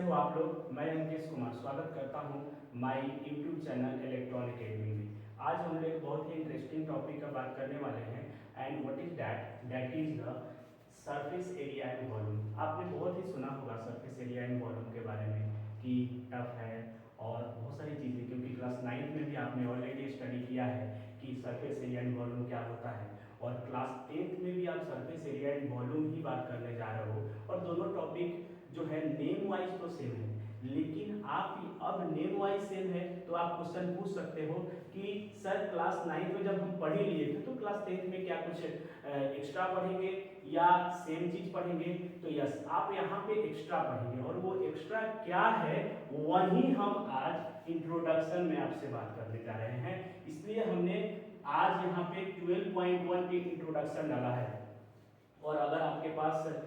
हो आप लोग। मैं अंकेश कुमार स्वागत करता हूं my YouTube channel electronic academy में। आज हम लोग एक बहुत ही इंटरेस्टिंग टॉपिक का बात करने वाले हैं and what is that is the surface area and volume. आपने बहुत ही सुना होगा सरफेस एरिया एंड वॉल्यूम के बारे में कि टफ है और बहुत सारी चीज़ें, क्योंकि क्लास 9 में भी आपने ऑलरेडी स्टडी किया है कि सरफेस एरिया एंड वॉल्यूम क्या होता है, और क्लास 10th में भी आप सरफेस एरिया एंड वॉल्यूम ही बात करने जा रहे हो। और दोनों टॉपिक जो है नेम वाइज तो सेम है, लेकिन आप अब नेम वाइज सेम है तो आप क्वेश्चन पूछ सकते हो कि सर क्लास 9 में जब हम पढ़ ही लिए थे तो क्लास 10th में क्या कुछ एक्स्ट्रा पढ़ेंगे या सेम चीज पढ़ेंगे? तो यस, आप यहाँ पे एक्स्ट्रा पढ़ेंगे, और वो एक्स्ट्रा क्या है वही हम आज इंट्रोडक्शन में आपसे बात करने जा रहे हैं। इसलिए हमने आज यहाँ पे 12.1 की इंट्रोडक्शन डाला है, और अगर आपके पास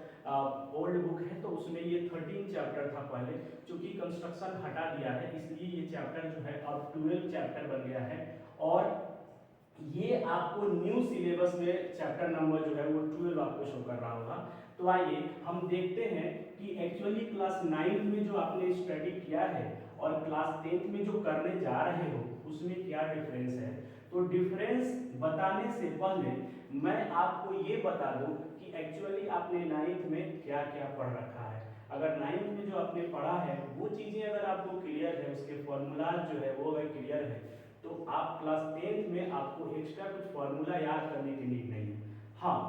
ओल्ड बुक है तो उसमें ये 13 चैप्टर था पहले, चूंकि कंस्ट्रक्शन हटा दिया है इसलिए ये चैप्टर जो है अब 12 चैप्टर बन गया है। और ये आपको न्यू सिलेबस में चैप्टर नंबर जो है वो 12 आपको शो कर रहा होगा। तो आइए हम देखते हैं कि एक्चुअली क्लास 9 में जो आपने स्टडी किया है और क्लास 10th में जो करने जा रहे हो उसमें क्या डिफरेंस है। तो डिफरेंस बताने से पहले मैं आपको ये बता दूं कि एक्चुअली आपने 9th में क्या क्या पढ़ रखा है। अगर 9th में जो आपने पढ़ा है वो चीज़ें अगर आपको क्लियर है, उसके फॉर्मूला जो है वो अगर क्लियर है, तो आप क्लास 10th में आपको एक्स्ट्रा कुछ फॉर्मूला याद करने की नीड नहीं है। हाँ,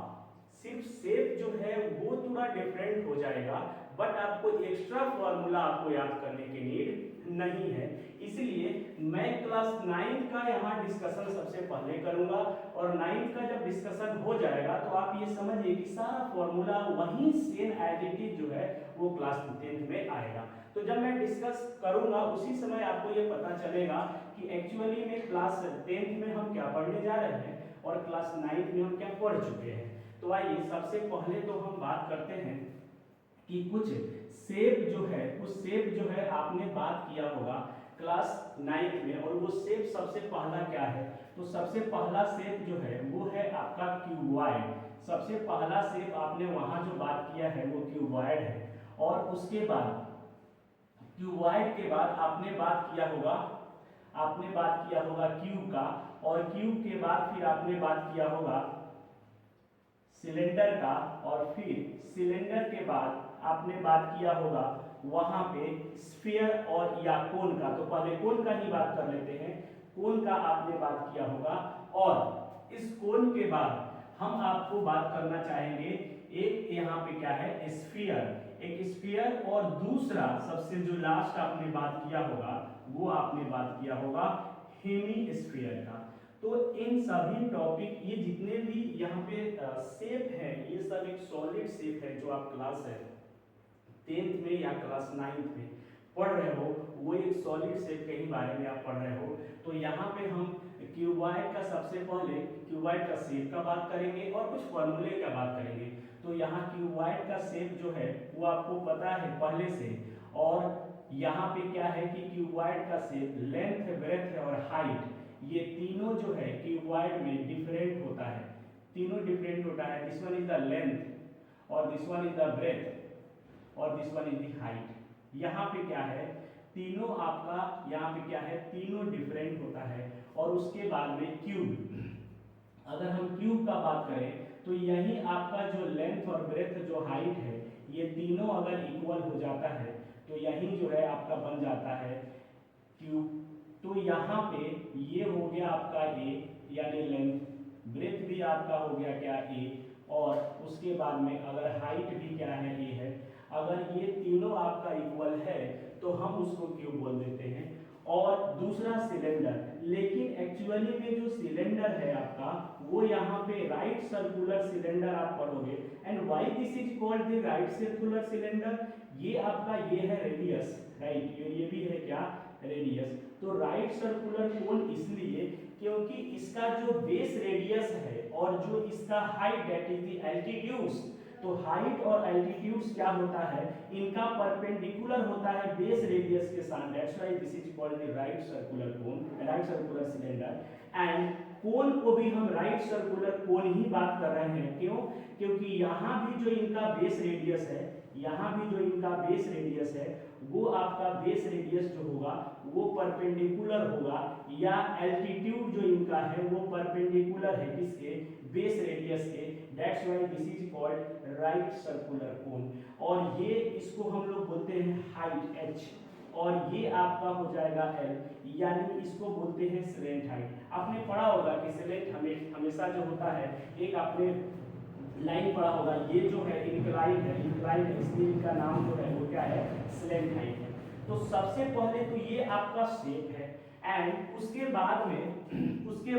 सिर्फ शेप जो है वो थोड़ा डिफरेंट हो जाएगा, बट आपको एक्स्ट्रा फॉर्मूला आपको याद करने की नीड नहीं है। इसलिए मैं क्लास 9 का यहाँ डिस्कशन सबसे पहले करूंगा, और 9 का जब डिस्कशन हो जाएगा तो आप ये समझिए कि सारा फॉर्मूला वही सेम एज इट इज जो है वो क्लास 10th में आएगा। तो जब मैं डिस्कस करूंगा उसी समय आपको ये पता चलेगा कि एक्चुअली में क्लास 10th में हम क्या पढ़ने जा रहे हैं और क्लास 9th में हम क्या पढ़ चुके हैं। तो आइए सबसे पहले तो हम बात करते हैं कि कुछ शेप जो है, उस शेप जो है आपने बात किया होगा क्लास 9th में, और वो शेप सबसे पहला क्या है? तो सबसे पहला शेप जो है वो है आपका क्यूबॉइड। सबसे पहला शेप आपने वहां जो बात किया है वो क्यूबॉइड है। और उसके बाद क्यूबॉइड के बाद आपने बात किया होगा क्यूब का, और क्यूब के बाद फिर आपने बात किया होगा सिलेंडर का, और फिर सिलेंडर के बाद आपने बात किया होगा वहां पे स्फीयर और या कोन का। तो पहले कोन का ही बात कर लेते हैं। कोन का आपने बात किया होगा, और इस कोन के बाद हम आपको बात करना चाहेंगे एक यहाँ पे क्या है, स्फीयर। एक स्फीयर, और दूसरा सबसे जो लास्ट आपने बात किया होगा वो आपने बात किया होगा हेमीस्फीयर का। तो इन सभी टॉपिक, ये जितने भी यहाँ पे शेप है, ये सब एक सॉलिड शेप है जो आप क्लास है 10th में या क्लास 9th में पढ़ रहे हो, वो एक सॉलिड शेप के ही बारे में आप पढ़ रहे हो। तो यहाँ पे हम क्यूबॉइड का सबसे पहले क्यूबॉइड का शेप का बात करेंगे और कुछ फॉर्मूले का बात करेंगे। तो यहाँ क्यूबॉइड का शेप जो है वो आपको पता है पहले से, और यहाँ पे क्या है कि क्यूबॉइड का शेप लेंथ, ब्रेथ और हाइट, ये तीनों जो है क्यूबॉइड में डिफरेंट होता है। तीनों डिफरेंट होता है। This one is the length, और this one is the breadth, और this one is the height. यहाँ पे क्या है, तीनों आपका यहाँ पे क्या है, तीनों डिफरेंट होता है। और उसके बाद में क्यूब, अगर हम क्यूब का बात करें तो यही आपका जो लेंथ और ब्रेथ जो हाइट है, ये तीनों अगर इक्वल हो जाता है तो यही जो है आपका बन जाता है क्यूब। तो यहाँ पे ये हो गया आपका ए यानी लेंथ, ब्रेथ भी आपका हो गया क्या ए, और उसके बाद में अगर हाइट भी क्या है ए है। अगर ये तीनों आपका इक्वल है तो हम उसको क्यूब बोल देते हैं। और दूसरा सिलेंडर, लेकिन एक्चुअली में जो सिलेंडर है आपका वो यहाँ पे राइट सर्कुलर सिलेंडर आप पढ़ोगे। And why this is called the right circular cylinder, ये आपका ये है रेडियस, राइट, ये भी है क्या, रेडियस। तो राइट सर्कुलर कोन इसलिए क्योंकि इसका जो बेस रेडियस है और जो इसका height that is the altitudes, तो हाइट और एल्टीट्यूड्स क्या होता है, इनका परपेंडिकुलर होता है बेस रेडियस के साथ। That's why this is called the right circular cone, right circular cylinder. And कोन को भी हम राइट सर्कुलर कोन ही बात कर रहे हैं। क्यों? क्योंकि यहाँ भी जो इनका बेस रेडियस है, यहाँ भी जो इनका बेस रेडियस है, वो आपका बेस रेडियस जो होगा वो परपेंडिकुलर होगा, या एल्टीट्यूड जो इनका है वो परपेंडिकुलर है किसके? बेस रेडियस के। That's why this is called right circular cone. और ये इसको हम लोग बोलते हैं हाइट h, और ये आपका हो जाएगा l, यानी इसको बोलते हैं स्लेंट हाइट। आपने पढ़ा होगा कि स्लेंट हमेशा जो होता है, एक आपने लाइन पढ़ा होगा, ये जो है इंक्लाइन है, इंक्लाइन है, इसलिए इनका नाम जो है वो क्या है? स्लेंट हाइट है। तो सबसे पहले तो ये आपका शेप है, एंड उसके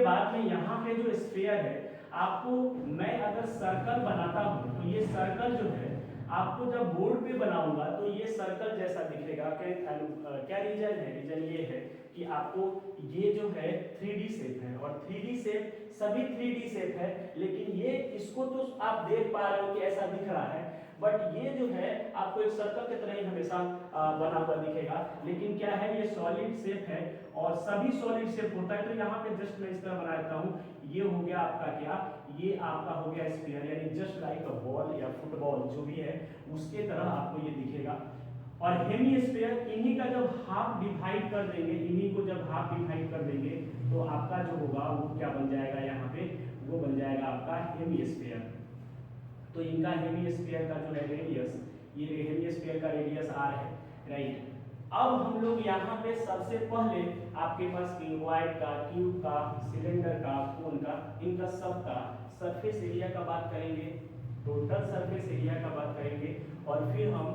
बाद में यहाँ पे जो स्फीयर है, आपको मैं अगर सर्कल बनाता हूँ तो ये सर्कल जो है आपको जब बोर्ड पे बनाऊंगा तो ये सर्कल जैसा दिखेगा। क्या रीजन है? रीजन ये है कि आपको ये जो है 3D शेप है, और 3D शेप सभी 3D शेप है, लेकिन ये इसको तो आप देख पा रहे हो कि ऐसा दिख रहा है, बट ये जो है आपको एक सर्कल की तरह ही हमेशा बना हुआ दिखेगा। लेकिन क्या है, ये सॉलिड शेप है, और सभी सॉलिड शेप होता है। तो यहाँ पे जस्ट मैं इस तरह बना देता हूँ, ये हो गया आपका क्या? ये आपका हो गया स्फीयर, यानी जस्ट लाइक अ बॉल या फुटबॉल जो भी है उसके तरह आपको ये दिखेगा। और हेमीस्फीयर, इन्हीं का जब हाफ डिवाइड कर देंगे, इन्हीं को जब हाफ डिवाइड कर देंगे तो आपका जो होगा वो क्या बन जाएगा? यहाँ पे वो बन जाएगा आपका हेमीस्फीयर। तो इनका हेमीस्फीयर का जो है रेडियस, ये हेमीस्फीयर का रेडियस r है, राइट। अब हम लोग यहाँ पे सबसे पहले आपके पास क्यूबॉइड का, क्यूब का, सिलेंडर का, कोन का, इनका सबका सरफेस एरिया का बात करेंगे, टोटल सरफेस एरिया का बात करेंगे, और फिर हम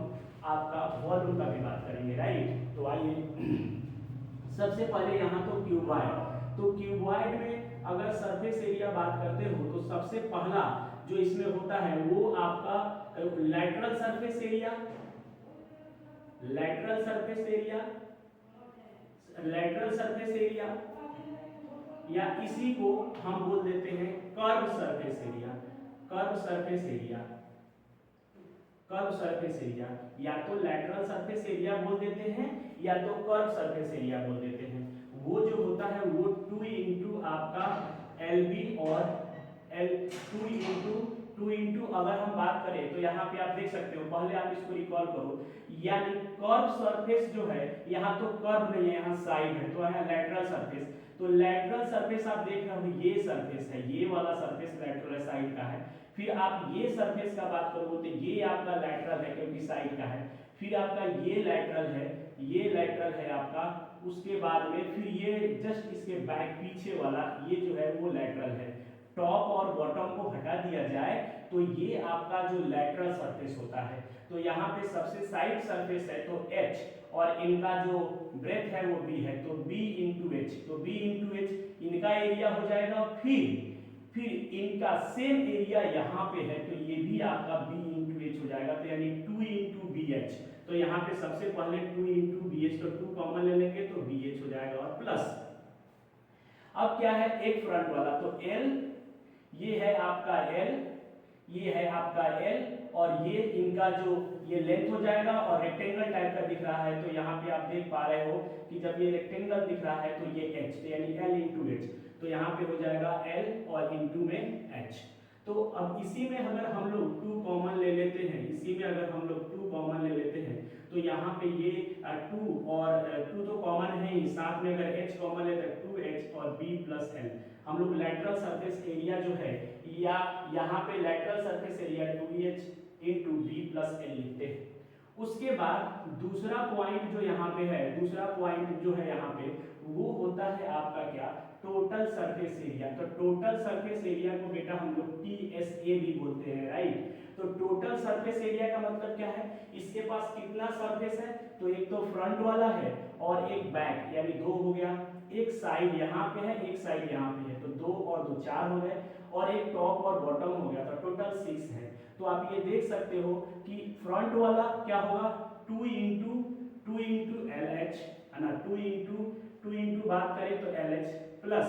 आपका वॉल्यूम का भी बात करेंगे, राइट। तो आइए सबसे पहले यहाँ तो क्यूबॉइड, तो क्यूबॉइड में अगर सरफेस एरिया बात करते हो तो सबसे पहला जो इसमें होता है वो आपका lateral surface area, lateral surface area, lateral surface area, या इसी को हम बोल देते हैं curve surface area, curve surface area, curve surface area. या तो लैटरल सरफेस एरिया बोल देते हैं या तो कर्व सरफेस एरिया बोल देते हैं। वो जो होता है वो 2 इंटू आपका LB और टू इंटू अगर हम बात करें तो यहाँ पे आप देख सकते हो, पहले आप इसको रिकॉल करो, यानी कर्व सरफेस जो है, यहाँ तो कर्व नहीं है, यहाँ साइड है, तो यहाँ लैटरल सरफेस। तो लैटरल सरफेस आप देख रहे हो, ये सरफेस है, ये वाला सरफेस लैटरल साइड का है। फिर आप ये सरफेस का बात करोगे तो ये आपका लैटरल है क्योंकि साइड का है। फिर आपका ये लैटरल है, ये लैटरल है आपका। उसके बाद में फिर ये जस्ट इसके बैक पीछे वाला ये जो है वो लैटरल है। टॉप और बॉटम को हटा दिया जाए तो ये आपका जो लैटरल सरफेस होता है। तो यहाँ पे सबसे साइड सरफेस है तो H, और इनका जो ब्रेथ है वो B है, तो B इंटू एच, तो B इंटू एच इनका एरिया हो जाएगा। फिर इनका सेम एरिया यहाँ पे है तो ये भी आपका B इंटू एच हो जाएगा, तो यानी 2 इंटू बी एच। तो यहाँ पे सबसे पहले 2 इंटू बी एच, तो 2 कॉमन ले लेंगे तो बी एच हो जाएगा, और प्लस अब क्या है एक फ्रंट वाला, तो L, ये है आपका L, ये है आपका L, और ये इनका जो ये लेंथ हो जाएगा, और रेक्टेंगल टाइप का दिख रहा है तो यहाँ पे आप देख पा रहे हो कि जब ये रेक्टेंगल दिख रहा है तो ये H, यानी L इंटू एच, तो यहाँ पे हो जाएगा L और इंटू में H। तो अब इसी में अगर हम लोग 2 कॉमन ले लेते हैं, इसी में अगर हम लोग 2 कॉमन ले लेते हैं तो यहाँ पे ये 2 और 2 तो कॉमन है ही, साथ में अगर H कॉमन ले तो 2H और B प्लस L। हम लोग लैटरल सरफेस एरिया जो है, या यहाँ पे lateral surface area 2H into B plus L लिखते हैं। उसके बाद दूसरा पॉइंट जो यहाँ पे है, दूसरा पॉइंट जो है यहाँ पे वो होता है आपका क्या, टोटल सरफेस एरिया। तो टोटल सरफेस एरिया को बेटा हम लोग TSA भी बोलते हैं, राइट। तो टोटल सरफेस एरिया का मतलब क्या है, इसके पास कितना सरफेस है, तो एक तो फ्रंट वाला है और एक बैक, यानी 2 हो गया। एक साइड यहाँ पे है, एक साइड यहाँ पे है, तो 2 और 2 4 हो गए, और एक टॉप और बॉटम हो गया, तो टोटल 6 है। तो आप ये देख सकते हो कि फ्रंट वाला क्या होगा 2 इंटू LH है ना, 2 इंटू बात करें तो LH प्लस।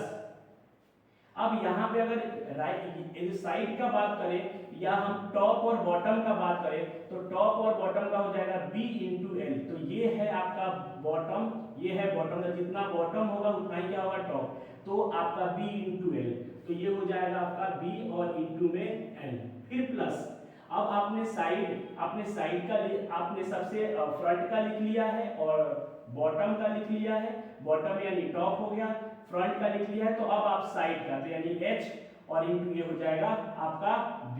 अब यहाँ पे अगर राइट साइड का बात करें या हम टॉप और बॉटम का बात करें तो टॉप और बॉटम का हो जाएगा B इंटू L। तो ये है आपका बॉटम, ये है बॉटम, जितना बॉटम होगा उतना ही क्या होगा टॉप। तो आपका b इंटू एल, तो ये हो जाएगा आपका b और इंटू में l, फिर प्लस। अब आपने साइड का आपने सबसे फ्रंट का लिख लिया है और बॉटम का लिख लिया है, बॉटम यानी टॉप हो गया, फ्रंट का लिख लिया है, तो अब आप साइड का, तो यानी h और इंटू ये हो जाएगा आपका b,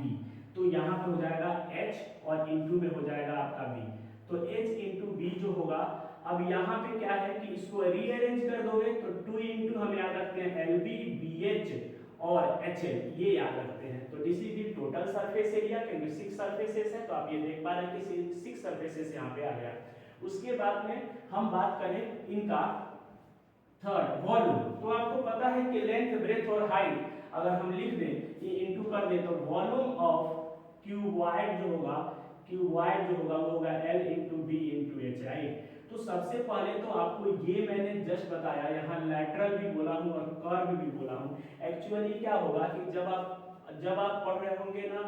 तो यहाँ पे हो जाएगा h और इंटू में हो जाएगा आपका b, तो h इंटू b जो होगा, अब यहाँ पे क्या है कि इसको रीअरेंज कर दोगे तो 2 इंटू हम याद रखते हैं LB BH और HL ये याद रखते हैं, तो this is the total surface area, क्योंकि 6 सरफेसेस है तो आप ये देख पा रहे हैं कि 6 सरफेसेस यहाँ पे आ गया। उसके बाद में हम बात करें इनका थर्ड वॉल्यूम, तो आपको पता है कि लेंथ ब्रेथ और हाइट अगर हम लिख दें ये इंटू कर दें तो वॉल्यूम ऑफ क्यूबॉइड जो होगा वो होगा L into B into H, right. तो सबसे पहले तो आपको ये मैंने जस्ट बताया, यहाँ लैटरल भी बोला हूँ और कर्व भी बोला हूँ। एक्चुअली क्या होगा कि जब आप पढ़ रहे होंगे ना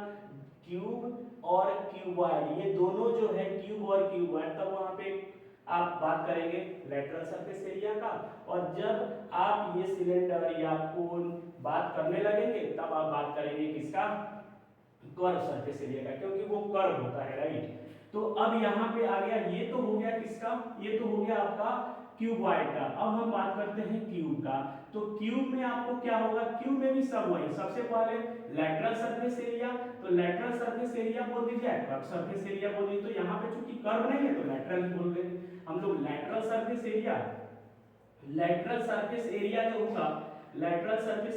क्यूब और क्यूबॉइड, ये दोनों जो है क्यूब और क्यूबॉइड, तब वहाँ पे आप बात करेंगे लेटरल सरफेस एरिया का, और जब आप ये सिलेंडर या कोन बात करने लगेंगे तब आप बात करेंगे किसका, कर्व सरफेस एरिया का, क्योंकि वो कर्व होता है, राइट। तो अब यहाँ पे आ गया, ये तो हो गया किसका, ये तो हो गया आपका क्यूबॉइड का। अब हम बात करते हैं क्यूब का, तो क्यूब में आपको क्या होगा, क्यूब में भी सब वही, सबसे पहले लेटरल सरफेस एरिया, तो लेटरल सरफेस एरिया बोल दीजिए, कर्व सरफेस एरिया बोल दीजिए, तो यहाँ पे चूंकि कर्व नहीं है तो लेटरल ही बोल देंगे हम लोग। लेटरल सरफेस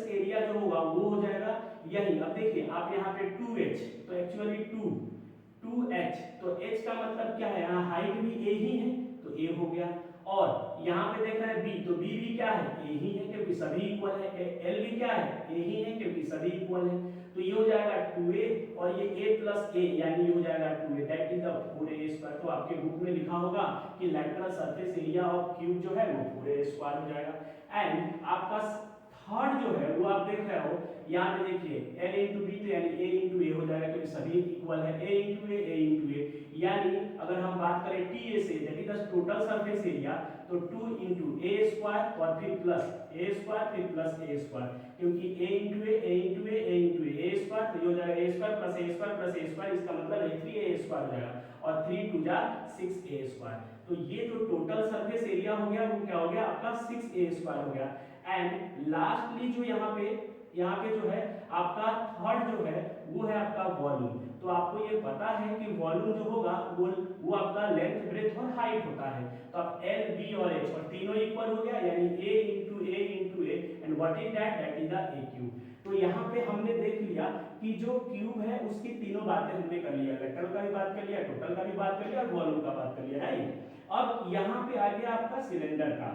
एरिया जो होगा वो हो जाएगा यही। अब देखिए आप यहाँ पे 2h, तो एक्चुअली 2h, तो h का मतलब क्या है, यहाँ हाइट भी a ही है तो a हो गया, और यहाँ पे देख रहे हैं b, तो b भी क्या है, a ही है क्योंकि सभी इक्वल है, l भी क्या है, a ही है क्योंकि सभी इक्वल है, तो ये हो जाएगा 2a और ये a प्लस a, यानी ये हो जाएगा 2a, that is the 4a²। तो आपके बुक में लिखा होगा कि lateral surface area of cube जो है वो 4a² हो जाएगा। एंड आपका थर्ड जो है वो आप देख रहे हो, यहाँ पे देखिए L इंटू बी, तो यानी A इंटू ए हो जाएगा क्योंकि सभी इक्वल है, A इंटू ए, यानी अगर हम बात करें TA से, that is the total surface area, तो 2 इंटू a² और फिर प्लस a² फिर प्लस a², क्योंकि A इंटू ए, a², तो ये हो जाएगा a² प्लस a², इसका मतलब है 3a² हो जाएगा, और 3 2 जा 6a²। तो ये जो टोटल सरफेस एरिया हो गया वो क्या हो गया आपका 6a² हो गया। एंड लास्टली जो यहाँ पे जो है आपका थर्ड जो है वो है आपका वॉल्यूम। तो आपको ये पता है कि वॉल्यूम जो होगा वो आपका लेंथ ब्रेथ और हाइट होता है, तो आप L B और H और तीनों इक्वल हो गया, यानी A into A and what is that is the A cube. तो यहाँ पे हमने देख लिया कि जो क्यूब है उसकी तीनों बातें हमने कर लिया, लेटरल का भी बात कर लिया, टोटल का भी बात कर लिया और वॉल्यूम का बात कर लिया, राइट। अब यहाँ पे आ गया आपका सिलेंडर का,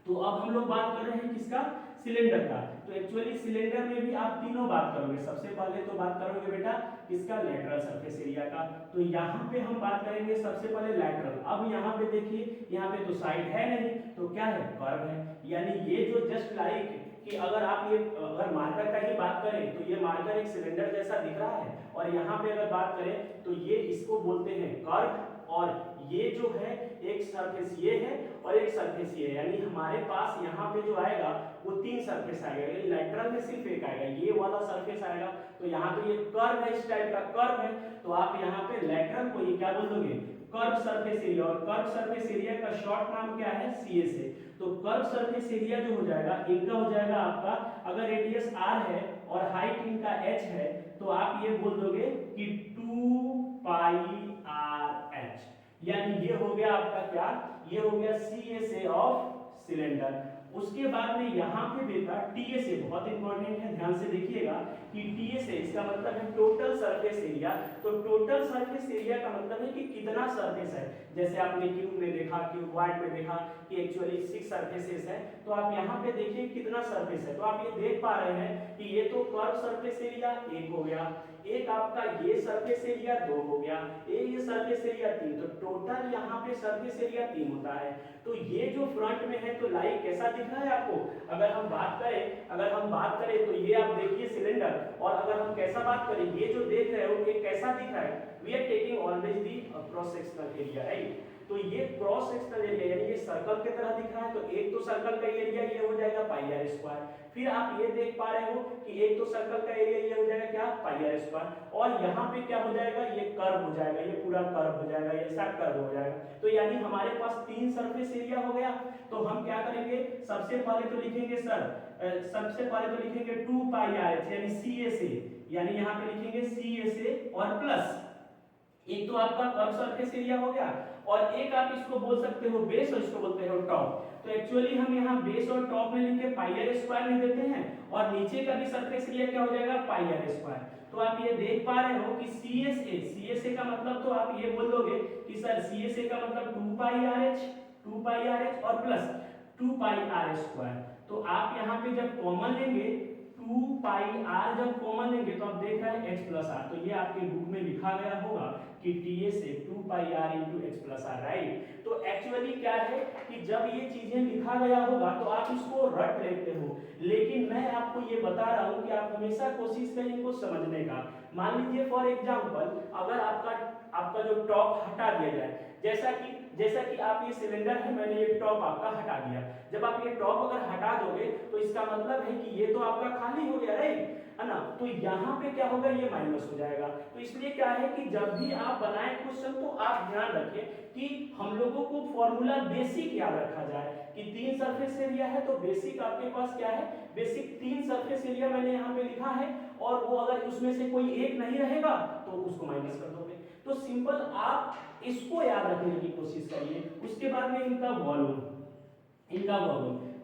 तो अब हम लोग बात कर रहे हैं किसका, सिलेंडर का। तो एक्चुअली सिलेंडर में भी आप तीनों बात करोगे, सबसे पहले तो बात करोगे बेटा किसका, लेटरल सरफेस एरिया का। तो यहाँ पे हम बात करेंगे सबसे पहले लेटरल। अब यहाँ पे देखिए, यहाँ पे तो साइड है नहीं, तो क्या है, कर्व है, यानी ये जो जस्ट लाइक कि अगर आप ये अगर मार्कर का ही बात करें तो ये मार्कर एक सिलेंडर जैसा दिख रहा है, और यहाँ पे अगर बात करें तो ये इसको बोलते हैं कर्व, और ये जो है एक सरफेस ये है और एक सरफेस ये है, यानी हमारे पास यहाँ पे जो आएगा वो 3 सरफेस आएगा, लेकिन लेटरल में सिर्फ एक आएगा, ये वाला सरफेस आएगा। तो यहाँ पे ये कर्व है, इस टाइप का कर्व है, तो आप यहाँ पे लेटरल को ये क्या बोल दोगे, कर्व सरफेस एरिया, और कर्व सरफेस एरिया का शॉर्ट नाम क्या है, CS है। तो कर्व सरफेस एरिया जो हो जाएगा इनका हो जाएगा आपका, अगर रेडियस r है और हाइट इनका h है, तो आप ये बोल दोगे कि 2πrh, यानी ये हो गया आपका क्या, ये हो गया CSA ऑफ सिलेंडर। उसके बाद में यहाँ पे बेटा TSA बहुत इंपॉर्टेंट है, ध्यान से देखिएगा कि TSA इसका मतलब है टोटल सरफेस एरिया। तो टोटल सरफेस एरिया का मतलब है कि कितना सरफेस है, जैसे आपने क्यूब में देखा, क्यूबॉइड में देखा कि एक्चुअली 6 सरफेसेस है, तो आप यहाँ पे देखिए कितना सरफेस है, तो आप ये देख पा रहे हैं कि ये तो कर्व सरफेस एरिया 1 हो गया, एक आपका ये सरफेस एरिया 2 हो गया, ये सरफेस एरिया 3, तो टोटल यहाँ पे सरफेस एरिया 3 होता है। तो ये जो फ्रंट में है तो लाइक कैसा दिख रहा है आपको, अगर हम बात करें तो ये आप देखिए सिलेंडर, और अगर हम कैसा बात करें, ये जो देख रहे हो ये कैसा दिख रहा है, we are taking always the cross sectional area, right. तो ये क्रॉस सेक्शनल एरिया यानी ये सर्कल की तरह दिख रहा है, तो एक तो सर्कल का एरिया ये हो जाएगा पाई आर स्क्वायर, फिर आप ये देख पा रहे हो कि एक तो सर्कल का एरिया ये हो जाएगा क्या पाई आर स्क्वायर, और यहाँ पे क्या हो जाएगा ये कर्व हो जाएगा, ये पूरा कर्व हो जाएगा, ये ऐसा कर्व हो जाएगा। तो यानी हमारे पास 3 सरफेस एरिया हो गया। तो हम क्या करेंगे, सबसे पहले तो लिखेंगे सबसे पहले तो लिखेंगे 2 पाई आर एच यानी सी ए से, यानी यहाँ पे लिखेंगे सी ए से और प्लस एक तो आपका कर्व सरफेस एरिया हो गया, और एक आप इसको बोल सकते हो बेस और इसको बोलते हो टॉप। तो एक्चुअली हम यहाँ बेस और टॉप में लिख के पाई आर स्क्वायर लिख देते हैं, और नीचे का भी सरफेस एरिया क्या हो जाएगा पाई आर स्क्वायर। तो आप ये देख पा रहे हो कि सी एस ए का मतलब तो आप ये बोल दोगे कि सर सी एस ए का मतलब 2 पाई आर एच और प्लस 2 पाई आर स्क्वायर। तो आप यहाँ पे जब कॉमन लेंगे 2 पाई आर जब कॉमन लेंगे तो आप देख रहे हैं एच प्लस आर, तो ये आपके बुक में लिखा गया होगा कि टी ए से 2 pi r into h plus r, right. तो एक्चुअली क्या है कि जब ये चीजें लिखा गया होगा तो आप इसको रट लेते हो, लेकिन मैं आपको ये बता रहा हूँ कि आप हमेशा कोशिश करें इनको समझने का। मान लीजिए फॉर एग्जांपल अगर आपका जो टॉप हटा दिया जाए, जैसा कि आप ये सिलेंडर है, मैंने ये टॉप आपका हटा दिया, जब आप ये टॉप अगर हटा दोगे तो इसका मतलब है कि ये तो आपका खाली हो गया, राइट है ना। तो यहाँ पे क्या होगा ये माइनस हो जाएगा। तो इसलिए क्या है कि जब भी आप बनाए क्वेश्चन तो आप ध्यान रखें कि हम लोगों को फॉर्मूला बेसिक याद रखा जाए कि 3 सरफेस एरिया है तो बेसिक आपके पास क्या है, बेसिक 3 सरफेस एरिया मैंने यहाँ पे लिखा है, और वो अगर उसमें से कोई एक नहीं रहेगा तो उसको माइनस कर दोगे। तो सिंपल आप इसको याद रखने की कोशिश करिए। उसके बाद में इनका वॉल्यूम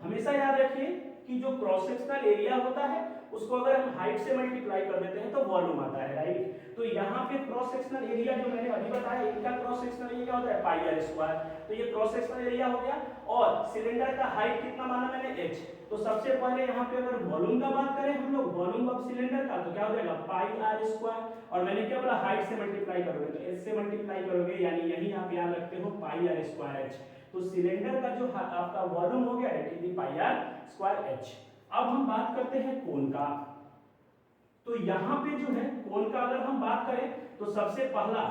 हमेशा याद रखिए कि जो क्रॉस सेक्शनल एरिया होता है उसको अगर हम हाइट से मल्टीप्लाई कर देते हैं तो वॉल्यूम आता है, राइट। तो यहाँ पे क्रॉस सेक्शनल एरिया जो मैंने अभी बताया इनका क्रॉस सेक्शनल एरिया होता है पाई आर स्क्वायर, तो ये क्रॉस सेक्शनल एरिया हो गया। और सिलेंडर का हाइट कितना माना मैंने h, तो सबसे पहले यहाँ पे अगर वॉल्यूम का बात करें हम लोग वॉल्यूम ऑफ सिलेंडर का, तो क्या हो जाएगा पाई आर स्क्वायर, और मैंने क्या बोला हाइट से मल्टीप्लाई करोगे तो h से मल्टीप्लाई करोगे, यानी यही आप याद रखते हो पाई आर स्क्वायर h। तो सिलेंडर का जो आपका वॉल्यूम हो गया it is pi r square h। अब हम बात करते हैं कोण का। तो यहाँ पे जो है कोण का अगर हम बात करें तो सबसे पहला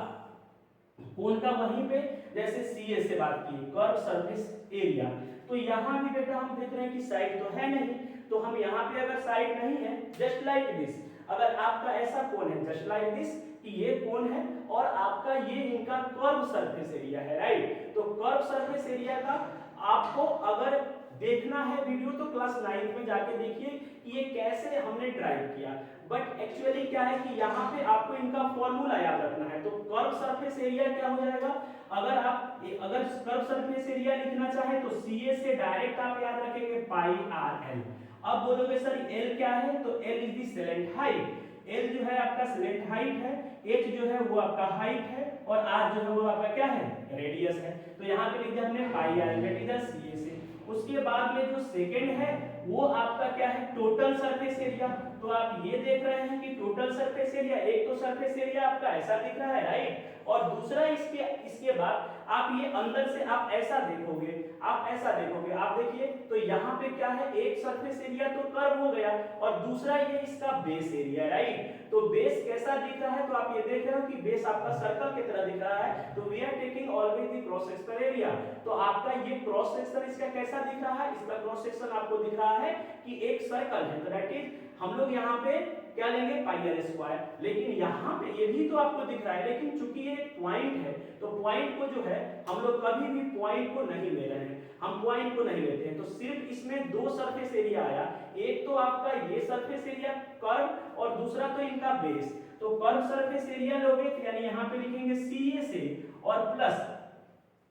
कोण का वहीं पे जैसे सी से बात की कर्व सरफेस एरिया, तो यहाँ भी बेटा हम देख रहे हैं कि साइड तो है नहीं, तो हम यहाँ पे अगर साइड नहीं है जस्ट लाइक दिस, अगर आपका ऐसा कोण है जस्ट लाइक दिस कि ये कोण है और आपका ये इनका कर्व सरफेस एरिया है, राइट। तो कर्व सरफेस एरिया का आपको अगर देखना है वीडियो तो क्लास 9 में जाके देखिए कि ये कैसे हमने ड्राइव किया। बट एक्चुअली क्या है कि यहाँ पे आपको इनका फॉर्मूला याद रखना है। तो कर्व सरफेस एरिया क्या हो जाएगा, अगर कर्व सरफेस एरिया लिखना चाहे तो सी से डायरेक्ट आप याद रखेंगे पाई आर एल। अब बोलोगे सर एल क्या है, तो L is the salient height, L जो है आपका सेलेंट हाइट है, एच जो है वो आपका हाइट है, और आर जो है वो आपका क्या है रेडियस है। तो यहाँ पे लिख दिया हमने पाई आर दैट इज सी से। उसके बाद में जो सेकंड है वो आपका क्या है टोटल सरफेस एरिया। तो आप ये देख रहे हैं कि टोटल सरफेस एरिया, एक तो सरफेस एरिया आपका ऐसा दिख रहा है, राइट, और दूसरा इसके बाद आप ये अंदर से आप ऐसा देखोगे, आप देखिए तो यहाँ पे क्या है एक सरफेस एरिया तो कर्व हो गया और दूसरा ये इसका बेस एरिया, राइट। तो बेस कैसा दिख रहा है, तो आप ये देख रहे हो कि बेस आपका सर्कल की तरह दिख रहा है। तो we are taking always the cross sectional area. तो आपका ये क्रॉस सेक्शन इसका कैसा दिख रहा है, इसका क्रॉस सेक्शन आपको दिख रहा है कि एक सर्कल है, तो दैट इज हम लोग यहाँ पे क्या लेंगे पाई आर स्क्वायर। लेकिन यहाँ पे ये भी तो आपको दिख रहा है, लेकिन चूंकि ये पॉइंट है तो पॉइंट को जो है हम लोग कभी भी पॉइंट को नहीं ले रहे हैं, हम पॉइंट को नहीं लेते हैं। तो सिर्फ इसमें दो सरफेस एरिया आया, एक तो आपका ये सरफेस एरिया कर्व और दूसरा तो इनका बेस। तो कर्व सरफेस एरिया लोगे तो यानी यहाँ पे लिखेंगे सी से और प्लस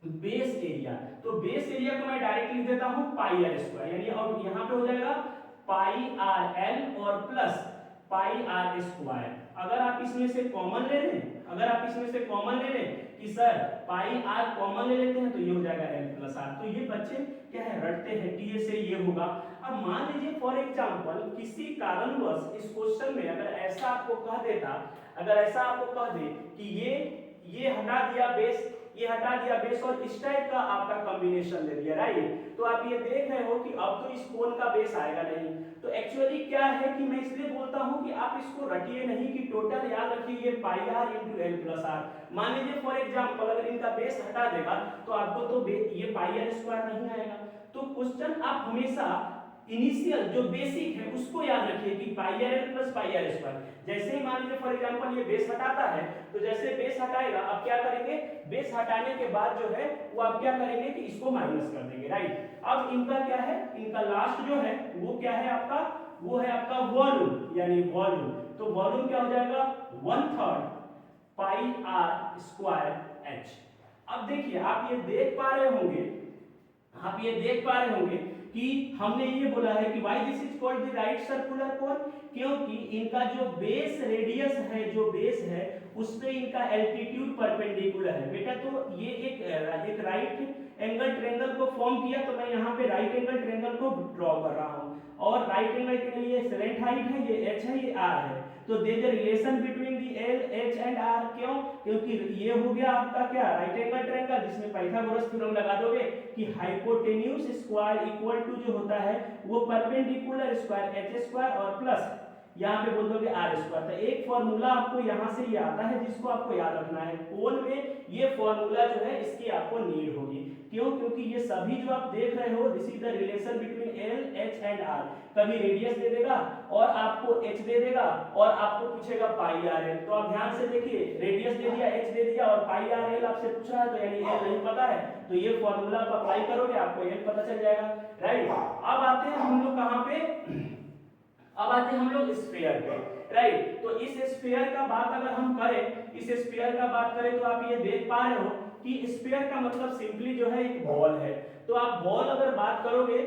बेस एरिया। तो बेस एरिया को मैं डायरेक्ट लिख देता हूँ पाई आर स्क्वायर, यानी और यहाँ पे हो जाएगा पाई आर एल और प्लस पाई आर स्क्वायर। अगर आप इसमें से कॉमन ले लें, कि सर पाई आर कॉमन ले लेते हैं तो ये हो जाएगा एल प्लस आर। तो ये बच्चे क्या है रटते हैं, टी से ये होगा। अब मान लीजिए फॉर एग्जांपल किसी कारणवश इस क्वेश्चन में अगर ऐसा आपको कह दे कि ये हटा दिया बेस, ये हटा दिया बेस और इस टाइप का आपका कॉम्बिनेशन दे दिया, राइट। तो आप ये देख रहे हो कि अब तो इस कोण का बेस आएगा नहीं। तो एक्चुअली क्या है कि मैं इसलिए बोलता हूं कि आप इसको रटिए नहीं कि टोटल, याद रखिए ये pi r into l plus r. मान लीजिए फॉर एग्जांपल अगर इनका बेस हटा देगा तो आपको तो ये पाई आर स्क्वायर नहीं आएगा। तो क्वेश्चन आप हमेशा इनिशियल जो बेसिक है उसको याद रखिए कि pi r l plus pi r square. जैसे ही मान लीजिए फॉर एग्जांपल ये बेस हटाता है तो जैसे बेस हटाएगा अब क्या करेंगे, बेस हटाने के बाद जो है वो आप क्या करेंगे कि इसको माइनस कर देंगे, राइट। अब इनका क्या है, इनका लास्ट जो है वो क्या है आपका, वो है आपका वॉल्यूम, यानी वॉल्यूम। तो वॉल्यूम क्या हो जाएगा 1/3 पाई आर स्क्वायर एच। अब देखिए आप ये देख पा रहे होंगे, आप ये देख पा रहे होंगे कि हमने ये बोला है कि why this is called the right circular cone, क्योंकि इनका जो बेस रेडियस है, जो बेस है उस पे इनका एल्टीट्यूड परपेंडिकुलर है। बेटा तो ये एक राइट एंगल ट्रायंगल को फॉर्म किया, तो मैं यहाँ पे राइट एंगल ट्रायंगल को ड्रॉ कर रहा हूँ और राइट एंगल के लिए सेलेंट हाइट है, ये एच है, ये आर है। तो there is a relation between the L H and R. क्यों, क्योंकि ये हो गया आपका क्या राइट एंगल ट्रायंगल जिसमें पाइथागोरस थ्योरम लगा दोगे कि हाइपोटेन्यूज स्क्वायर इक्वल टू जो होता है वो परपेंडिकुलर स्क्वायर एच स्क्वायर और प्लस यहाँ पे बोल दोगे आर स्क्वायर। तो एक फॉर्मूला आपको यहाँ से ये आता है जिसको आपको याद रखना है। कोन में ये फॉर्मूला जो है इसकी आपको नीड होगी। क्यों, क्योंकि ये सभी जो आप देख रहे हो this is the relation between L H and R. कभी रेडियस दे देगा और आपको एच दे देगा और आपको पूछेगा पाई आर एल। तो आप ध्यान से देखिए, रेडियस दे दिया, एच दे दिया और पाई आर एल आपसे पूछ रहा है, तो यानी एल नहीं पता है, तो ये फॉर्मूला आप अप्लाई करोगे आपको एल पता चल जाएगा, राइट। अब आते हैं हम लोग कहाँ पे, अब आते हैं हम लोग स्फीयर पे, राइट। तो इस स्फीयर का बात अगर हम करें, इस स्फीयर का बात करें तो आप ये देख पा रहे हो कि स्फीयर का मतलब सिंपली जो है एक बॉल है। तो आप बॉल अगर बात करोगे,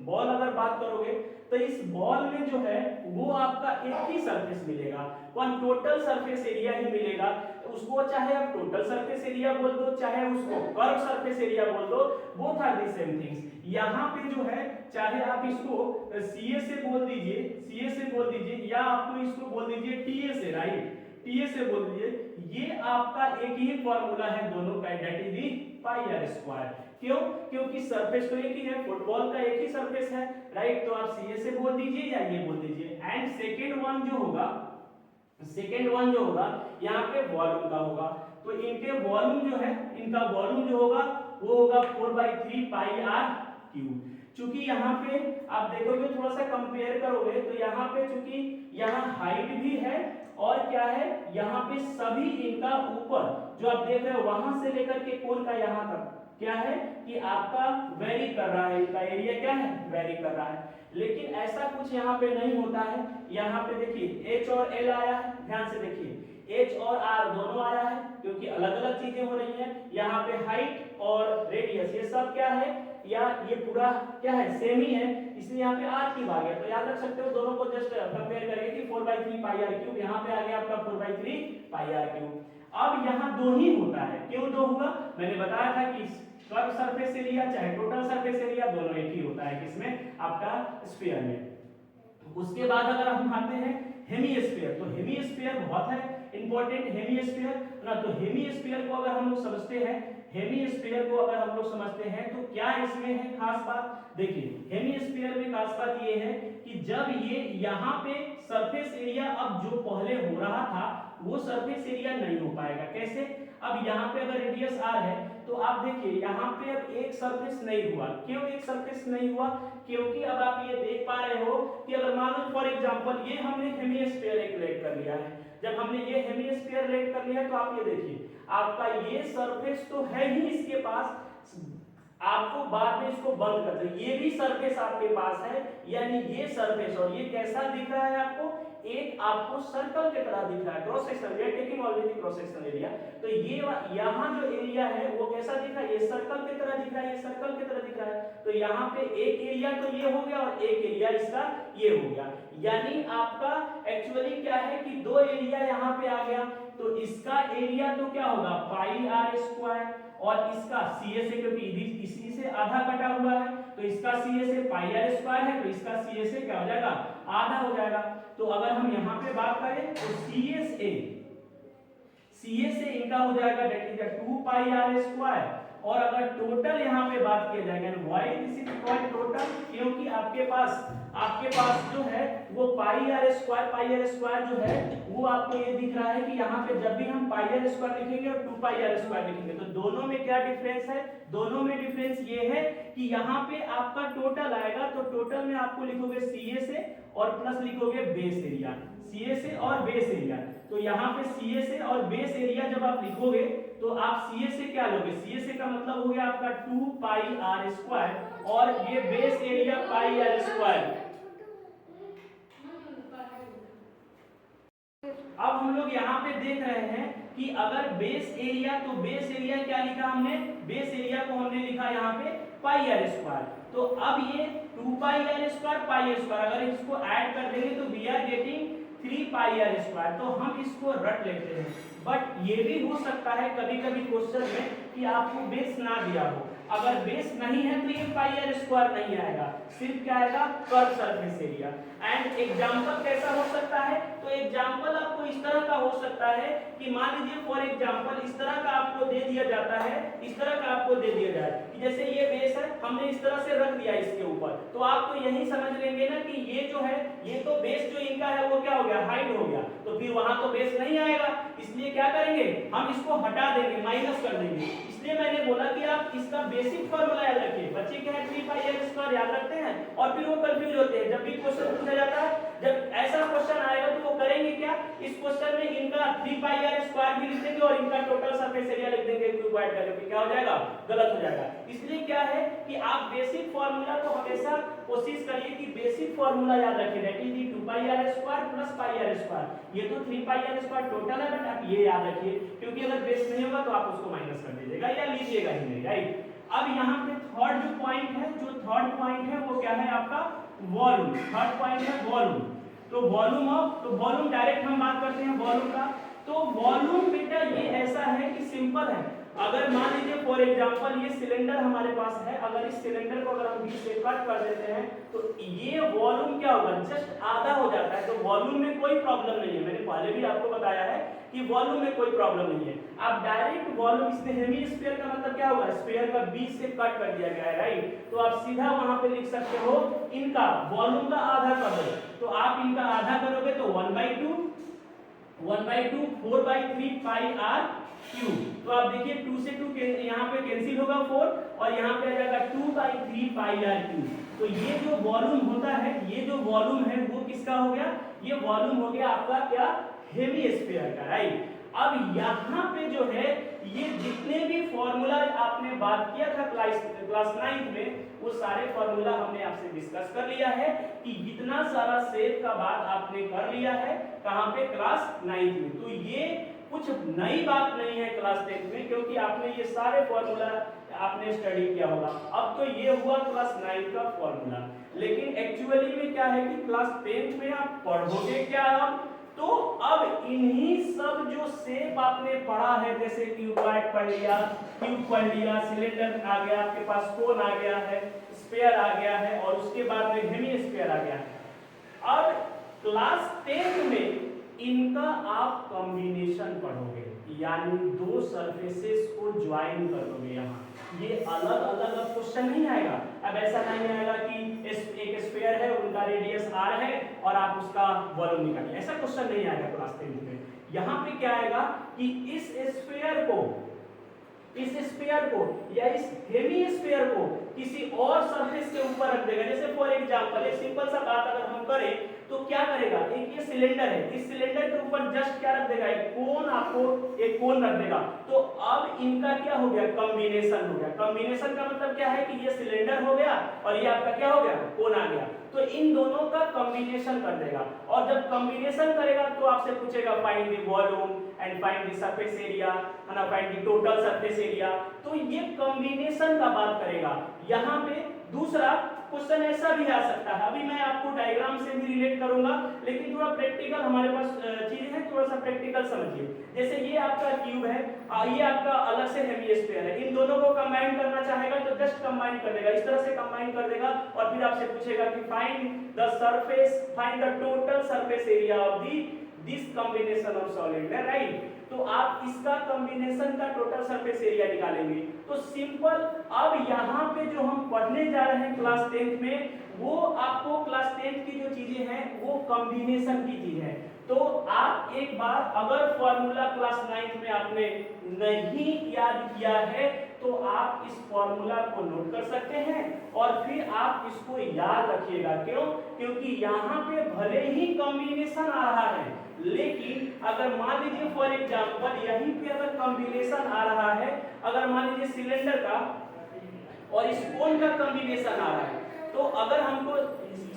बॉल अगर बात करोगे तो इस बॉल में जो है वो आपका एक ही सरफेस मिलेगा, वन टोटल सरफेस एरिया ही मिलेगा। उसको चाहे आप टोटल सरफेस एरिया बोल दो, चाहे उसको कर्व सरफेस एरिया बोल दो, both are the same things. यहाँ पे जो है चाहे आप इसको सीए से बोल दीजिए, सीए से बोल दीजिए, या आपको इसको बोल दीजिए टीए से, राइट, टीए से बोल दीजिए, ये आपका एक ही फॉर्मूला है दोनों का, that is the pi r square. क्यों, क्योंकि सरफेस तो एक ही है, फुटबॉल का एक ही सरफेस है, राइट। तो आप सीए से बोल दीजिए या ये बोल दीजिए। एंड सेकेंड वन जो होगा, सेकेंड वन जो होगा यहाँ पे वॉल्यूम का होगा। तो इनके वॉल्यूम जो है, इनका वॉल्यूम जो होगा वो होगा 4/3 पाई आर क्यूब। चूंकि यहाँ पे आप देखोगे थोड़ा सा कंपेयर करोगे तो यहाँ पे चूंकि यहाँ हाइट भी है और क्या है यहाँ पे सभी इनका ऊपर जो आप देख रहे हो वहां से लेकर के कोन का यहाँ तक क्या है कि आपका वेरी कर रहा है, इनका एरिया क्या है वेरी कर रहा है। लेकिन ऐसा कुछ यहाँ पे नहीं होता है। यहाँ पे देखिए एच और एल आया है, ध्यान से देखिए एच और आर दोनों आया है क्योंकि अलग अलग चीजें हो रही हैं। यहाँ पे हाइट और रेडियस ये सब क्या है, या ये पूरा क्या है सेम ही है, इसलिए यहाँ पे आर क्यूब आ गया। तो याद रख सकते हो दोनों को जस्ट कंपेयर करके कि 4/3 पाई आर क्यूब, यहाँ पे आ गया आपका 4/3 पाई आर क्यूब। अब यहाँ दो ही होता है, क्यों दो हुआ, मैंने बताया था कि कर्व सरफेस एरिया चाहे टोटल सरफेस एरिया दोनों एक ही होता है, किसमें आपका स्फीयर में। उसके बाद अगर हम आते हैं हेमीस्फीयर, तो हेमीस्फीयर बहुत है इंपॉर्टेंट हेमीस्फीयर ना। तो हेमीस्फीयर को अगर हम लोग समझते हैं, हेमीस्फीयर को अगर हम लोग समझते हैं तो क्या इसमें है खास बात, देखिए हेमीस्फीयर में खास बात ये है कि जब ये यहाँ पे सरफेस एरिया अब जो पहले हो रहा था वो सरफेस एरिया नहीं हो पाएगा। कैसे, अब यहाँ पे अगर रेडियस आर है तो आप देखिए यहाँ पे अब एक सरफेस नहीं हुआ। क्यों एक सरफेस नहीं हुआ, क्योंकि अब आप ये देख पा रहे हो कि अगर मान लो फॉर एग्जांपल ये हमने हेमीस्फीयर एक लेट कर लिया है। जब हमने ये हेमीस्फीयर लेट कर लिया है तो आप ये देखिए आपका ये सरफेस तो है ही इसके पास, आपको बाद में इसको बंद कर दो, ये भी सरफेस आपके पास है, यानी ये सरफेस और ये कैसा दिख रहा है आपको, एक आपको सर्कल की तरह दिख रहा है, cross section, we are taking already cross section area. तो ये यहाँ जो एरिया है वो कैसा दिख रहा है, ये सर्कल की तरह दिख रहा है, ये सर्कल की तरह दिख रहा है। तो यहाँ पे एक एरिया तो ये हो गया और एक एरिया इसका ये हो गया, यानी आपका एक्चुअली क्या है कि दो एरिया यहाँ पे आ गया। तो इसका एरिया तो क्या होगा पाई आर स्क्वायर और इसका सीए से, क्योंकि इसी से आधा कटा हुआ है तो इसका सीए से पाई आर स्क्वायर है तो इसका सीए से क्या हो जाएगा आधा हो जाएगा। तो अगर हम यहाँ पे बात करें तो सीए से इनका हो जाएगा that is 2 pi r square. और अगर टोटल यहाँ पे बात किया जाएगा why this is called total, क्योंकि आपके पास आपके पास जो है वो पाई आर स्क्वायर जो है वो आपको ये दिख रहा है कि यहाँ पे जब भी हम पाई आर स्क्वायर लिखेंगे और 2 पाई आर स्क्वायर लिखेंगे तो दोनों में क्या डिफरेंस है, दोनों में डिफरेंस ये है कि यहाँ पे आपका टोटल आएगा तो टोटल में आपको लिखोगे CA से और प्लस लिखोगे बेस एरिया, CA से और बेस एरिया। तो यहाँ पे CA से और बेस एरिया जब आप लिखोगे तो आप CA से क्या लोगे, CA से का मतलब हो गया आपका 2 पाई आर स्क्वायर और ये base area pi r square. अब हम लोग यहाँ पे देख रहे हैं कि अगर बेस एरिया, तो बेस एरिया क्या लिखा हमने, बेस एरिया को हमने लिखा यहाँ पे पाई आर स्क्वायर। तो अब ये 2 pi r square pi r square अगर इसको ऐड कर देंगे तो we are getting 3 pi r square, तो हम इसको रट लेते हैं। बट ये भी हो सकता है कभी कभी क्वेश्चन में कि आपको बेस ना दिया हो, अगर बेस नहीं है तो ये पाई आर स्क्वायर नहीं आएगा, सिर्फ क्या आएगा curve surface area. And example कैसा हो सकता है, तो एग्जांपल आपको इस तरह का हो सकता है कि मान लीजिए फॉर एग्जांपल इस तरह का आपको दे दिया जाता है, इस तरह का आपको दे दिया जाए कि जैसे ये बेस है हमने इस तरह से रख दिया इसके ऊपर, तो आप तो यही समझ लेंगे ना कि ये जो है ये तो बेस जो इनका है वो क्या हो गया, हाइट हो गया, तो फिर वहां तो बेस नहीं आएगा, इसलिए क्या करेंगे हम इसको हटा देंगे, माइनस कर देंगे। इसलिए मैंने बोला कि आप इसका बेसिक फार्मूला याद रखिए। बच्चे क्या है 3 पाई आर स्क्वायर याद रखते हैं और फिर वो कंफ्यूज होते हैं जब भी क्वेश्चन पूछा जाता है, जब ऐसा क्वेश्चन आएगा तो वो करेंगे क्या, इस क्वेश्चन में इनका 3 पाई आर स्क्वायर भी लिख देंगे और इनका टोटल सरफेस एरिया लिख देंगे क्यूबॉइड का, जो कि क्या हो जाएगा गलत हो जाएगा। इसलिए क्या है कि आप बेसिक फार्मूला को हमेशा कोशिश करिए कि बेसिक फार्मूला याद रखिए, that is the 2 pi r square plus pi r square. ये तो 3 पाई आर स्क्वायर टोटल है, बट आप ये याद रखिए क्योंकि अगर बेस नहीं होगा तो आप उसको माइनस कर दीजिएगा या लीजिएगा ही नहीं, राइट। अब यहाँ पे थर्ड जो पॉइंट है, जो थर्ड पॉइंट है वो क्या है आपका वॉल्यूम, थर्ड पॉइंट है वॉल्यूम। तो वॉल्यूम ऑफ, तो वॉल्यूम डायरेक्ट हम बात करते हैं वॉल्यूम का। तो वॉल्यूम बेटा ये ऐसा है कि सिंपल है, अगर मान लीजिए फॉर एग्जांपल ये सिलेंडर हमारे पास है, अगर इस सिलेंडर को अगर हम बीच से कट कर देते हैं तो ये वॉल्यूम क्या होगा, जस्ट आधा हो जाता है। तो वॉल्यूम में कोई प्रॉब्लम नहीं है, मैंने पहले भी आपको बताया है कि वॉल्यूम में कोई प्रॉब्लम नहीं है। आप डायरेक्ट वॉल्यूम, इसमें हेमीस्फीयर का मतलब क्या होगा, स्फीयर का बीच से कट कर दिया गया है, राइट। तो आप सीधा वहां पे लिख सकते हो इनका वॉल्यूम का आधा कर दो, तो आप इनका आधा करोगे तो 1/2 4/3 पाई आर क्यूब। तो आप देखिए 2 से 2 यहाँ पे कैंसिल होगा 4 और यहाँ पे आ जाएगा 2/3 पाई आर क्यूब। तो ये जो वॉल्यूम होता है, ये जो वॉल्यूम है वो किसका हो गया, ये वॉल्यूम हो गया आपका क्या, हेमीस्फीयर का, राइट। अब यहाँ पे जो है ये जितने भी फॉर्मूला आपने बात किया था क्लास 9 में, वो सारे फॉर्मूला हमने आपसे डिस्कस कर लिया है कि इतना सारा शेप का बात आपने कर लिया है कहाँ पे, क्लास 9 में। तो ये कुछ नई बात नहीं है क्लास 10 में, क्योंकि आपने ये सारे फॉर्मूला आपने स्टडी किया होगा। अब तो ये हुआ क्लास 9 का फॉर्मूला, लेकिन एक्चुअली में क्या है कि क्लास 10 में आप पढ़ोगे क्या, तो अब इन्हीं सब जो शेप आपने पढ़ा है, जैसे क्यूबॉइड पढ़ लिया, क्यूब पढ़ लिया, सिलेंडर आ गया आपके पास, कोन आ गया है, स्फीयर आ गया है और उसके बाद में हेमीस्फीयर आ गया है। अब क्लास 10 में इनका आप कॉम्बिनेशन पढ़ोगे, यानी दो सरफेसेस को ज्वाइन कर दोगे। यहाँ ये अलग अलग अब क्वेश्चन नहीं आएगा, अब ऐसा नहीं आएगा कि एक स्फीयर है, उनका रेडियस r है और आप उसका वॉल्यूम निकालिए, ऐसा क्वेश्चन नहीं आएगा क्लास 10 में। यहाँ पे क्या आएगा कि इस स्फीयर को या इस हेमीस्फीयर को किसी और सरफेस के ऊपर रख देगा। जैसे फॉर एग्जांपल एक सिंपल सा बात अगर हम करें तो क्या करेगा, एक ये सिलेंडर है, इस सिलेंडर के ऊपर जस्ट क्या रख देगा, एक कोन, आपको एक कोन रख देगा। तो अब इनका क्या हो गया, कॉम्बिनेशन हो गया। कॉम्बिनेशन का मतलब क्या है कि ये सिलेंडर हो गया और ये आपका क्या हो गया, कोन आ गया। तो इन दोनों का कॉम्बिनेशन कर देगा, और जब कॉम्बिनेशन करेगा तो आपसे पूछेगा find the volume and find the surface area, है ना, find the total surface area. तो ये कॉम्बिनेशन का बात करेगा। यहाँ पे दूसरा क्वेश्चन ऐसा भी आ सकता है, अभी मैं आपको डायग्राम से भी रिलेट करूंगा, लेकिन थोड़ा प्रैक्टिकल हमारे पास चीज है, थोड़ा सा प्रैक्टिकल समझिए। जैसे ये आपका क्यूब है, ये आपका अलग से हेमीस्फीयर है, इन दोनों को कंबाइन करना चाहेगा तो जस्ट कंबाइन कर देगा, इस तरह से कंबाइन कर देगा और फिर आपसे पूछेगा कि find the surface, find the total surface area of this combination of solid, right. तो आप इसका कॉम्बिनेशन का टोटल सरफेस एरिया निकालेंगे। तो सिंपल, अब यहाँ पे जो हम पढ़ने जा रहे हैं क्लास 10 में वो आपको क्लास 10th की जो चीजें हैं वो कॉम्बिनेशन की चीज है। तो आप एक बार अगर फॉर्मूला क्लास 9th में आपने नहीं याद किया है तो आप इस फॉर्मूला को नोट कर सकते हैं और फिर आप इसको याद रखिएगा। क्यों? क्योंकि यहाँ पे भले ही कॉम्बिनेशन आ रहा है, लेकिन अगर मान लीजिए फॉर एग्जांपल यहीं पे अगर कॉम्बिनेशन आ रहा है, अगर मान लीजिए सिलेंडर का और इस कोन का कॉम्बिनेशन आ रहा है, तो अगर हमको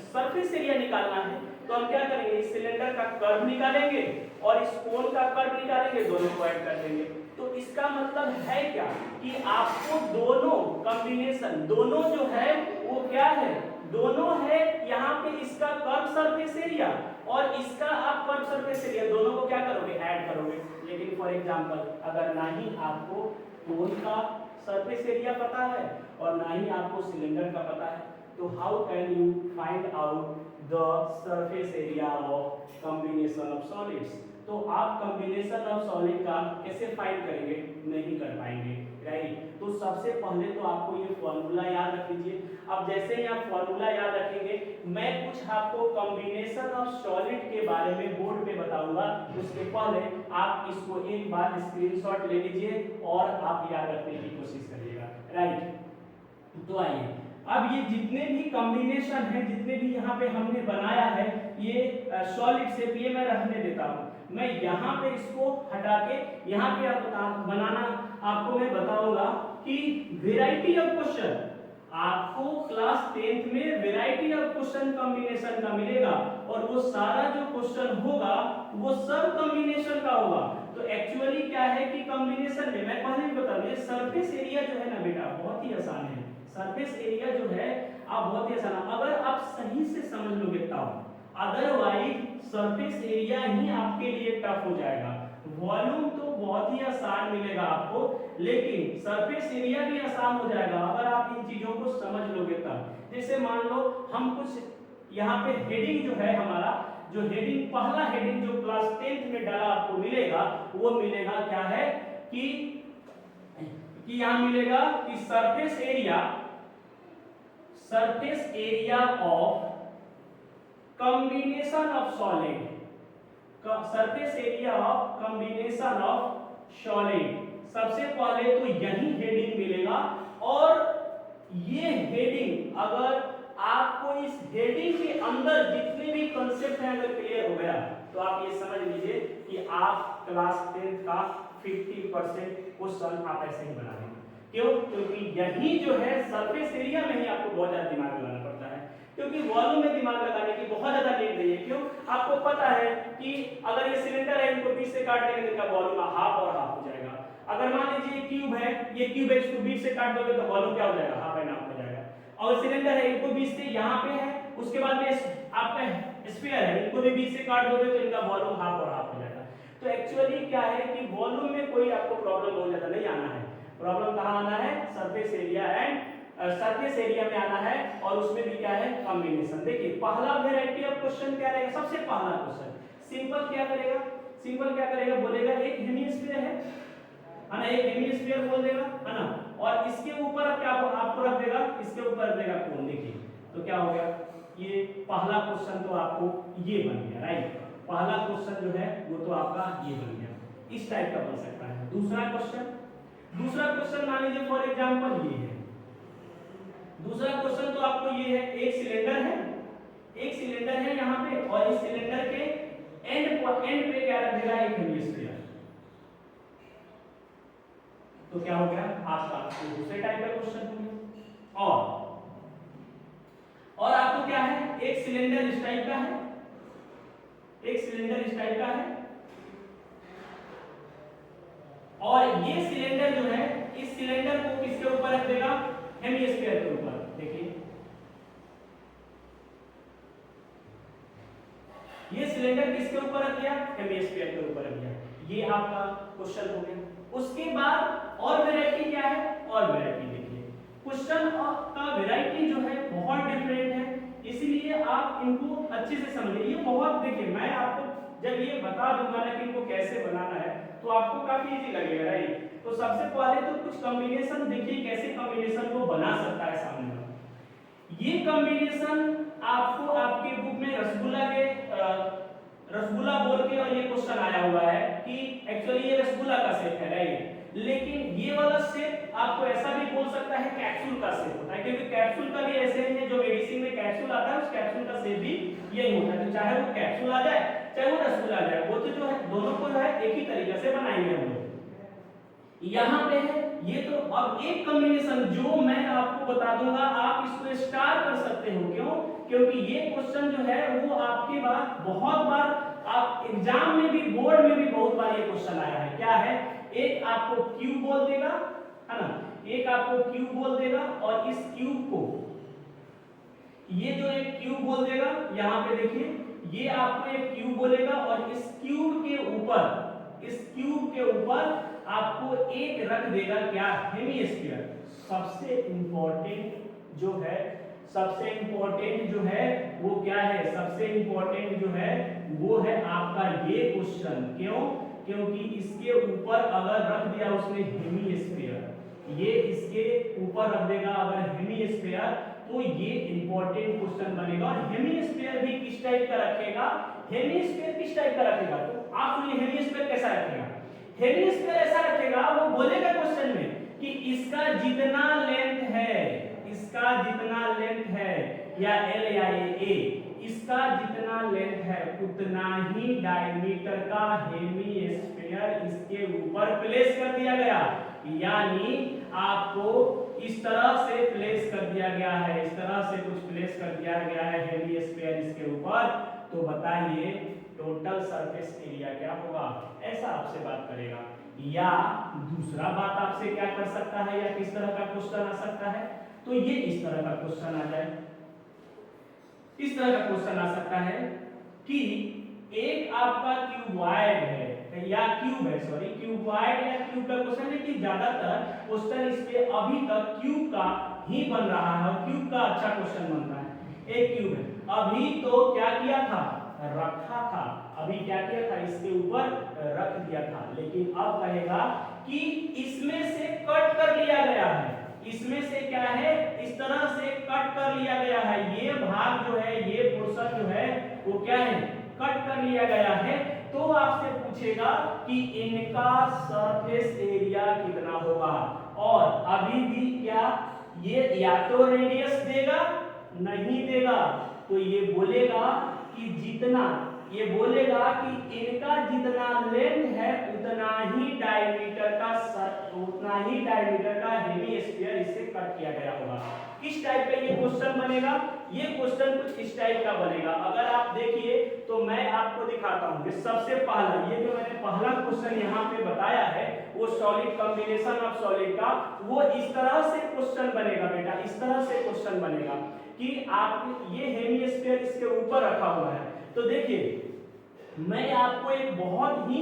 सरफेस एरिया निकालना है तो हम क्या करेंगे, इस सिलेंडर का कर्व निकालेंगे और इस कोन का कर्व निकालेंगे, दोनों को ऐड कर देंगे। तो इसका मतलब है क्या कि आपको दोनों कॉम्बिनेशन, दोनों जो है वो क्या है, दोनों है यहाँ पे इसका कर्व सरफेस एरिया और इसका आप कर्व सरफेस एरिया, दोनों को क्या करोगे, ऐड करोगे। लेकिन फॉर एग्जांपल अगर ना ही आपको कोन का सरफेस एरिया पता है और ना ही आपको सिलेंडर का पता है, तो how can you find out the surface area of combination of solids. तो आप कॉम्बिनेशन ऑफ सॉलिड का कैसे फाइंड करेंगे, नहीं कर पाएंगे, राइट। तो सबसे पहले तो आपको ये फॉर्मूला याद रख लीजिए। अब जैसे ही आप फॉर्मूला याद रखेंगे, मैं कुछ आपको कॉम्बिनेशन ऑफ सॉलिड के बारे में बोर्ड पे बताऊंगा, उसके पहले आप इसको एक बार स्क्रीनशॉट ले लीजिए और आप याद रखने की कोशिश करिएगा, राइट। तो आइए, अब ये जितने भी कॉम्बिनेशन है, जितने भी यहाँ पे हमने बनाया है, ये सॉलिड से ये मैं रहने देता हूँ। मैं यहाँ पे इसको हटा के यहाँ पे आप बनाना आपको मैं बताऊंगा कि वेराइटी ऑफ क्वेश्चन, आपको क्लास 10th में वेराइटी ऑफ क्वेश्चन कॉम्बिनेशन का मिलेगा और वो सारा जो क्वेश्चन होगा वो सब कॉम्बिनेशन का होगा। तो एक्चुअली क्या है कि कॉम्बिनेशन में मैं पहले भी बता दूं, सरफेस एरिया जो है ना बेटा बहुत ही आसान है। सरफेस एरिया जो है आप बहुत ही आसान, अगर आप सही से समझ लोगे तब, अदरवाइज सरफेस एरिया ही आपके लिए टफ हो जाएगा। वॉल्यूम तो बहुत ही आसान मिलेगा आपको, लेकिन सरफेस एरिया भी आसान हो जाएगा अगर आप इन चीजों को समझ लोगे तब। जैसे मान लो हम कुछ यहाँ पे हेडिंग जो है हमारा, जो हेडिंग पहला हेडिंग जो क्लास 10th में डाला आपको मिलेगा, वो मिलेगा क्या है कि यहाँ मिलेगा कि surface area of combination of solid, surface area of combination of solid. सबसे पहले तो यही हेडिंग मिलेगा और ये हेडिंग, अगर आपको इस हेडिंग के अंदर जितने भी कंसेप्ट हैं अगर क्लियर हो गया तो आप ये समझ लीजिए कि आप क्लास 10th का 50% क्वेश्चन आप ऐसे ही बना लेंगे। क्यों? क्योंकि यही जो है सरफेस एरिया में ही आपको बहुत ज्यादा दिमाग लगाना पड़ता है, क्योंकि वॉल्यूम में दिमाग लगाने की बहुत ज्यादा नीड नहीं है। क्यों? आपको पता है कि अगर ये सिलेंडर है, इनको बीच से काट देंगे तो इनका वॉल्यूम हाफ और हाफ हो जाएगा। अगर मान लीजिए क्यूब है, ये क्यूब है, इसको बीच से काट दोगे तो वॉल्यूम क्या हो जाएगा, हाफ एंड हाफ हो जाएगा। और सिलेंडर है, इनको बीच से यहाँ पे है, उसके बाद में आपका स्फीयर है, इनको भी बीच से काट दोगे तो इनका वॉल्यूम हाफ और हाफ हो जाएगा। तो एक्चुअली क्या है कि वॉल्यूम में कोई आपको प्रॉब्लम बहुत ज्यादा नहीं आना है। प्रॉब्लम कहाँ आना है, surface area and surface area में आना है, और उसमें भी क्या है, कॉम्बिनेशन। देखिए पहला वेराइटी ऑफ क्वेश्चन क्या रहेगा, सबसे पहला क्वेश्चन सिंपल क्या करेगा, सिंपल क्या करेगा, बोलेगा एक हेमिस्फीयर है ना, एक हेमिस्फीयर बोल देगा है ना, और इसके ऊपर क्या आपको रख देगा, इसके ऊपर रख देगा कोन। देखिए तो क्या हो गया, ये पहला क्वेश्चन तो आपको ये बन गया, राइट। पहला क्वेश्चन जो है वो तो आपका ये बन गया, इस टाइप का बन सकता है। दूसरा क्वेश्चन मान लीजिए फॉर एग्जांपल ये है। दूसरा क्वेश्चन तो आपको ये है, एक सिलेंडर है यहाँ पे, और इस सिलेंडर के एंड पे क्या रख देगा, एक हेमिस्फीयर। तो क्या हो गया आपका दूसरे टाइप का क्वेश्चन हो गया। और आपको क्या है, एक सिलेंडर इस टाइप का है, और ये सिलेंडर जो है, इस सिलेंडर को किसके ऊपर रख देगा, हेमिस्फीयर के ऊपर। देखिए ये सिलेंडर किसके ऊपर रख दिया, हेमिस्फीयर के ऊपर रख दिया। ये आपका क्वेश्चन हो गया। उसके बाद और वैरायटी क्या है, और वैरायटी देखिए, क्वेश्चन का वैरायटी जो है बहुत डिफरेंट है, इसलिए आप इनको अच्छे से समझिए। ये बहुत, देखिए मैं आपको जब ये बता दूंगा ना कि इनको कैसे बनाना है तो आपको काफी इजी लगेगा, राइट। तो सबसे पहले तो कुछ कॉम्बिनेशन देखिए, कैसे कॉम्बिनेशन को बना सकता है सामने वाला। ये कॉम्बिनेशन आपको आपके बुक में रसगुल्ला बोल के और ये क्वेश्चन आया हुआ है कि एक्चुअली ये रसगुल्ला का शेप है, राइट। लेकिन ये वाला शेप आपको ऐसा भी बोल सकता है कैप्सूल का शेप होता है, क्योंकि कैप्सूल का भी ऐसे ही है, जो मेडिसिन में कैप्सूल आता है उस कैप्सूल का शेप भी यही होता है। तो चाहे वो कैप्सूल आ जाए चाहे वो रसगुल्ला आ जाए, वो तो जो है दोनों को जो है एक ही तरीके से बनाएंगे हम लोग। यहाँ पे है ये। तो अब एक कॉम्बिनेशन जो मैं आपको बता दूंगा, आप इसको स्टार कर सकते हो। क्यों? क्योंकि ये क्वेश्चन जो है वो आपके बाद बहुत बार आप एग्जाम में भी, बोर्ड में भी बहुत बार ये क्वेश्चन आया है। क्या है? एक आपको क्यूब बोल देगा, है ना, एक आपको क्यूब बोल देगा और इस क्यूब को, ये जो एक क्यूब बोल देगा, यहाँ पे देखिए, ये आपको एक क्यूब बोलेगा और इस क्यूब के ऊपर आपको एक रख देगा क्या? हेमीस्फीयर। सबसे इंपॉर्टेंट जो है वो क्या है? सबसे इंपॉर्टेंट जो है वो है आपका ये क्वेश्चन। क्यों? क्योंकि इसके ऊपर अगर रख दिया उसने हेमीस्फीयर, ये इसके ऊपर रख देगा अगर हेमीस्फीयर, तो ये इंपॉर्टेंट क्वेश्चन बनेगा। और हेमीस्फीयर भी किस टाइप का रखेगा? तो आप सुनिए, हेमीस्फीयर कैसा रखेगा? हेमीस्फीयर ऐसा रखेगा, वो बोलेगा क्वेश्चन में कि इसका जितना लेंथ है या एल या ए, इसका जितना लेंथ है उतना ही डायमीटर का हेमीस्फीयर इसके ऊपर प्लेस कर दिया गया। यानी आपको इस तरह से प्लेस कर दिया गया है, इस तरह से कुछ प्लेस कर दिया गया है हेमीस्फीयर इसके ऊपर। तो बताइए टोटल सरफेस एरिया क्या होगा? ऐसा आपसे बात करेगा। या दूसरा बात आपसे क्या कर सकता है, या किस तरह का क्वेश्चन आ सकता है? तो ये इस तरह का क्वेश्चन आ जाए, इस तरह का क्वेश्चन आ सकता है कि एक आपका क्यूबॉइड है या क्यूब है, सॉरी क्यूबॉइड या क्यूब का क्वेश्चन है कि ज्यादातर क्वेश्चन इस पे अभी तक क्यूब का ही बन रहा है और क्यूब का अच्छा क्वेश्चन बनता है। एक क्यूब है, अभी तो क्या किया था? रखा था। अभी क्या किया था? इसके ऊपर रख दिया था। लेकिन अब कहेगा कि इसमें से कट कर लिया गया है, इसमें से क्या है? इस तरह से कट कर लिया गया है। ये भाग जो है, ये पोर्शन जो है वो क्या है? कट कर लिया गया है। तो आपसे पूछेगा कि इनका सरफेस एरिया कितना होगा। और अभी भी क्या ये या तो रेडियस देगा, नहीं देगा, तो ये बोलेगा कि जितना, ये बोलेगा कि इनका जितना लेंथ है उतना ही डायमीटर का हेमीस्फीयर इससे कट किया गया होगा। किस टाइप का ये क्वेश्चन बनेगा? ये क्वेश्चन कुछ इस टाइप का बनेगा। अगर आप देखिए तो मैं आपको दिखाता हूं कि सबसे पहला, ये जो मैंने पहला क्वेश्चन यहाँ पे बताया है वो सॉलिड कॉम्बिनेशन ऑफ सॉलिड का, वो इस तरह से क्वेश्चन बनेगा बेटा, इस तरह से क्वेश्चन बनेगा कि आप ये हेमीस्फीयर इसके ऊपर रखा हुआ है। तो देखिए मैं आपको एक बहुत ही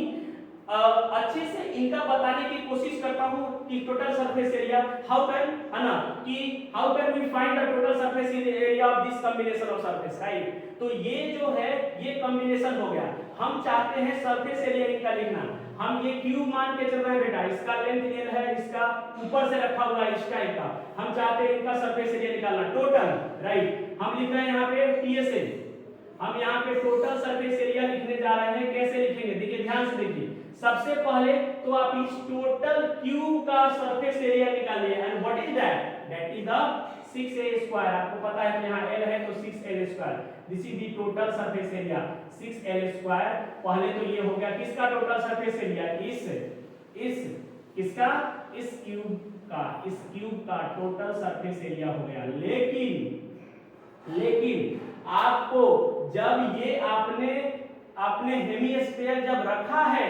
अच्छे से इनका बताने की कोशिश करता हूं कि total surface area how can, है ना, कि how can we find the total surface area of this combination of surface, right. तो ये जो है ये कॉम्बिनेशन हो गया। हम चाहते हैं सरफेस एरिया इनका लिखना। हम ये क्यूब मान के चल रहे हैं बेटा, इसका लेंथ l है, इसका ऊपर से रखा हुआ है इस टाइप का। हम चाहते हैं इनका सरफेस एरिया निकालना टोटल, राइट। हम लिख रहे हैं यहाँ पे TSA, हम यहाँ पे टोटल सरफेस एरिया लिखने जा रहे हैं। कैसे लिखेंगे? देखिए ध्यान से देखिए। सबसे पहले तो आप इस टोटल क्यूब का सरफेस एरिया निकालिए। And what is that? That is the 6a²। आपको पता है तो यहाँ l है तो 6l²। This is the total surface area 6l²। पहले तो ये हो गया किसका टोटल सरफेस एरिया? इस किसका? इस क्यूब का टोटल सरफेस एरिया हो गया। लेकिन आपको जब ये आपने हेमीस्फीयर जब रखा है,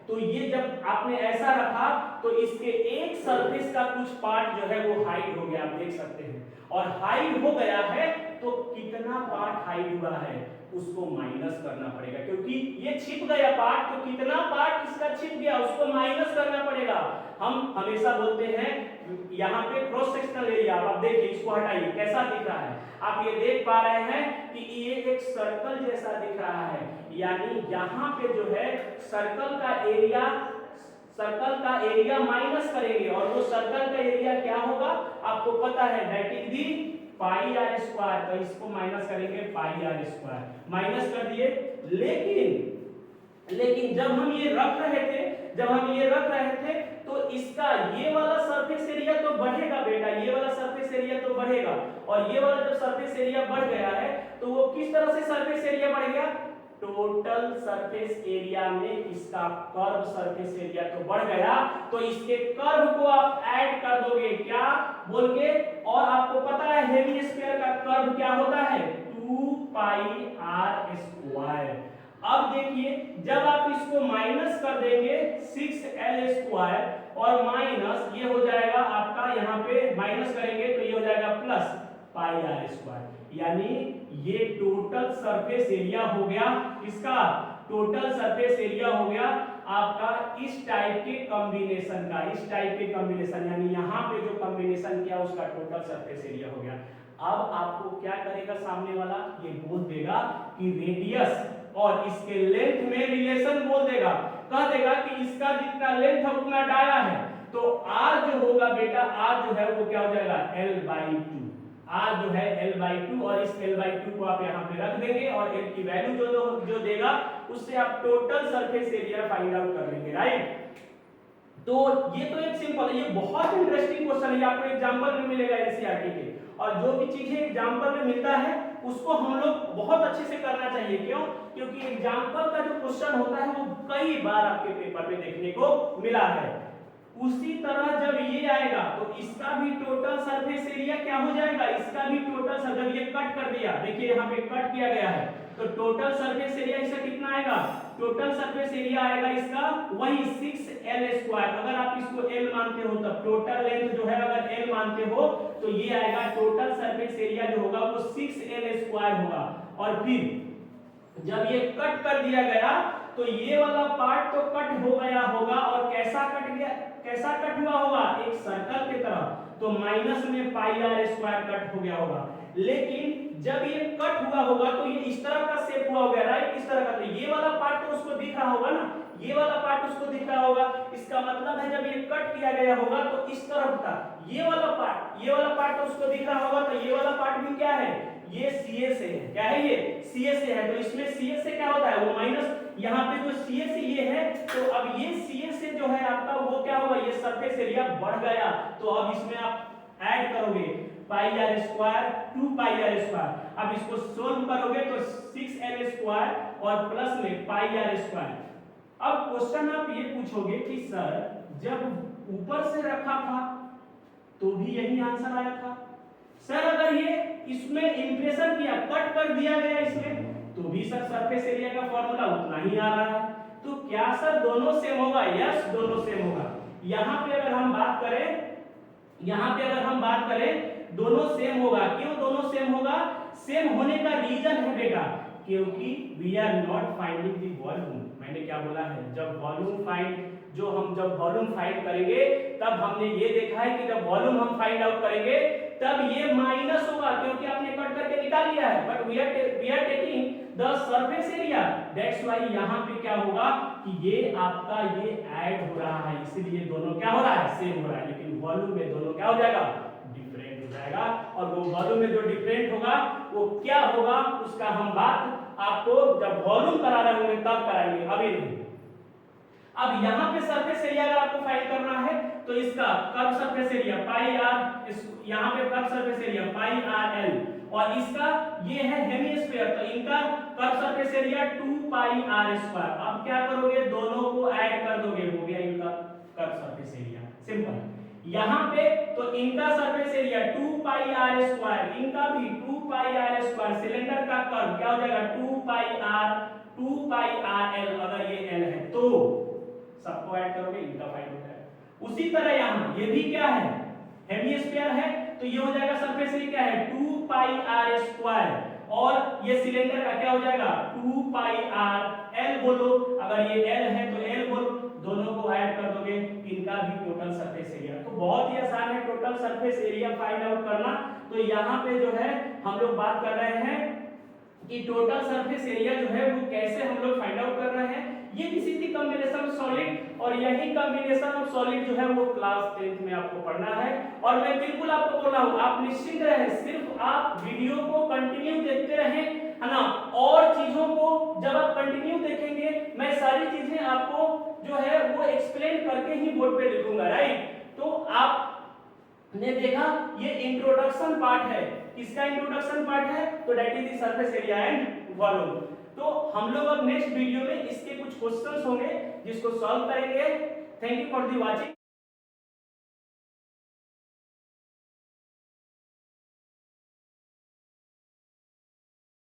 तो ये जब आपने ऐसा रखा तो इसके एक सरफेस का कुछ पार्ट जो है वो हाइड हो गया, आप देख सकते हैं। और हाइड हो गया है तो कितना पार्ट हाइड हुआ है उसको माइनस करना पड़ेगा, क्योंकि ये छिप गया पार्ट, तो कितना पार्ट इसका छिप गया उसको माइनस करना पड़ेगा। हम हमेशा बोलते हैं यहाँ पे क्रॉस सेक्शनल एरिया, आप देखिए इसको हटाइए कैसा दिख रहा है। आप ये देख पा रहे हैं कि ये एक सर्कल जैसा दिख रहा है। यानी यहाँ पे जो है सर्कल का एरिया माइनस करेंगे और वो सर्कल का एरिया क्या होगा आपको पता है, that is the pi r square, तो इसको माइनस करेंगे पाई आर स्क्वायर, माइनस कर दिए। लेकिन जब हम ये रख रहे थे तो इसका ये वाला सरफेस एरिया तो बढ़ेगा बेटा, ये वाला सरफेस एरिया तो बढ़ेगा, और ये वाला जब सरफेस एरिया बढ़ गया है तो वो किस तरह से सरफेस एरिया बढ़ गया, टोटल सरफेस एरिया में इसका कर्व सरफेस एरिया तो बढ़ गया, तो इसके कर्व को आप ऐड कर दोगे क्या बोल के, और आपको पता है हेमिस्फीयर का कर्व क्या होता है, 2 पाई आर स्क्वायर। अब देखिए जब आप इसको माइनस कर देंगे 6l स्क्वायर और माइनस ये हो जाएगा आपका, यहाँ पे माइनस करेंगे तो ये हो जाएगा प्लस पाई आर स्क्वायर, यानी ये टोटल सरफेस एरिया हो गया, इसका टोटल सरफेस एरिया हो गया आपका इस टाइप के कॉम्बिनेशन का, इस टाइप के कॉम्बिनेशन, यानी यहाँ पे जो कॉम्बिनेशन किया उसका टोटल सरफेस एरिया हो गया। अब आपको क्या करेगा सामने वाला, ये बोल देगा कि रेडियस और इसके लेंथ में रिलेशन बोल देगा, कह देगा कि इसका जितना लेंथ है उतना डाया है, तो r जो होगा बेटा, r जो है वो क्या हो जाएगा l/2, r जो है l/2, और इस l/2 को आप यहाँ पे रख देंगे और l की वैल्यू जो देगा उससे आप total surface area find out कर लेंगे, राइट। तो ये तो एक सिंपल है, ये बहुत इंटरेस्टिंग क्वेश्चन है, आपको एग्जांपल में मिलेगा एनसीईआरटी के, और जो भी चीजें एग्जांपल में मिलता है उसको हम लोग बहुत अच्छे से करना चाहिए, क्यों, क्योंकि एग्जांपल का जो क्वेश्चन होता है वो कई बार आपके पेपर में देखने को मिला है। उसी तरह जब ये आएगा तो इसका भी टोटल सरफेस एरिया क्या हो जाएगा, इसका भी टोटल, जब ये कट कर दिया, देखिए यहाँ पे कट किया गया है, तो टोटल सरफेस एरिया इसका कितना आएगा, टोटल सरफेस एरिया आएगा इसका वही 6l स्क्वायर, अगर आप इसको l मानते हो तब टोटल लेंथ जो है अगर l मानते हो तो ये आएगा टोटल सरफेस एरिया जो होगा वो 6l स्क्वायर होगा। और फिर जब ये कट कर दिया गया तो ये वाला पार्ट तो कट हो गया होगा, और कैसा कट गया, कैसा कट हुआ होगा, एक सर्कल की तरह, तो माइनस में पाई आर स्क्वायर कट हो गया होगा। लेकिन जब ये कट हुआ होगा तो ये इस तरह का शेप हुआ होगा, राइट, इस तरह का, तो ये वाला पार्ट तो उसको दिख रहा होगा ना, ये वाला पार्ट उसको दिख रहा होगा, इसका मतलब है जब ये कट किया गया होगा तो इस तरफ का ये वाला पार्ट तो उसको दिख रहा होगा, तो ये वाला पार्ट भी क्या है, ये सीए से है, क्या है, ये सीए से है, तो इसमें सीए से क्या होता है वो माइनस, यहाँ पे जो सीए से ये है, तो अब ये सीए से जो है आपका वो क्या होगा, ये सरफेस एरिया बढ़ गया, तो अब इसमें आप ऐड करोगे pi r square 2 pi r square, अब इसको सोल्व करोगे तो 6l स्क्वायर और प्लस में पाई आर स्क्वायर। अब क्वेश्चन आप ये पूछोगे कि सर जब ऊपर से रखा था तो भी यही आंसर आया था, सर अगर ये इसमें इंप्रेशन किया, कट कर दिया गया इसमें, तो भी सर सरफेस एरिया का फॉर्मूला उतना ही आ रहा है, तो क्या सर दोनों सेम होगा, यस दोनों सेम होगा। यहाँ पे अगर हम बात करें दोनों सेम होगा, क्यों दोनों सेम होगा, सेम होने का रीजन है बेटा, क्योंकि we are not finding the volume, मैंने क्या बोला है, जब वॉल्यूम फाइंड करेंगे तब हमने ये देखा है कि जब वॉल्यूम हम फाइंड आउट करेंगे तब ये माइनस होगा, क्योंकि आपने कट करके निकाल लिया है, but we are taking the surface area, that's why यहाँ पे क्या होगा कि ये आपका ये ऐड हो रहा है, इसलिए दोनों क्या हो रहा है, सेम हो रहा है, लेकिन वॉल्यूम में दोनों क्या हो जाएगा, डिफरेंट हो जाएगा, और वो वॉल्यूम में जो डिफरेंट होगा वो क्या होगा उसका हम बात आपको जब वॉल्यूम करा रहे होंगे तब कराएंगे, अभी नहीं। अब यहाँ पे सरफेस एरिया अगर आपको फाइंड करना है तो इसका curve surface area pi r, यहाँ पे curve surface area pi r L, और इसका ये है हेमिस्फीयर, तो इनका curve surface area 2 pi r square. अब क्या करोगे, दोनों को ऐड कर दोगे, हो गया इनका कर्व सरफेस एरिया, सिंपल। यहाँ पे तो इनका surface area 2 pi r square, इनका भी 2 पाई आर स्क्वायर, सिलेंडर का कर्व क्या हो जाएगा 2 पाई आर एल, अगर ये एल है तो सबको ऐड करोगे इनका फाइंड हो जाएगा। उसी तरह यहाँ ये भी क्या है, हेमिस्फीयर है, तो ये हो जाएगा सरफेस एरिया क्या है 2 पाई आर स्क्वायर, और ये सिलेंडर का क्या हो जाएगा 2 पाई आर एल, बोलो अगर ये एल है तो एल बोलो, दोनों को ऐड कर दोगे, इनका भी टोटल सरफेस एरिया। तो बहुत ही आसान है total surface area find out करना। तो यहाँ पे जो है हम लोग बात कर रहे हैं कि टोटल सरफेस एरिया जो है वो कैसे हम लोग फाइंड आउट कर रहे हैं, ये किसी भी कॉम्बिनेशन सॉलिड और और यही कॉम्बिनेशन ऑफ सॉलिड जो है वो क्लास 10th में आपको पढ़ना है। और मैं बिल्कुल आपको बोल रहा हूँ, आप निश्चिंत रहें, सिर्फ आप वीडियो को कंटिन्यू देखते रहें, है ना। और चीजों को जब आप कंटिन्यू देखेंगे, मैं सारी चीजें आपको जो है वो एक्सप्लेन करके ही बोर्ड पे लिखूंगा, राइट। तो आपने देखा ये इंट्रोडक्शन पार्ट है। किसका इंट्रोडक्शन पार्ट है? तो that is the surface area and volume. तो हम लोग अब नेक्स्ट वीडियो में इसके कुछ क्वेश्चंस होंगे जिसको सॉल्व करेंगे। Thank you for the watching.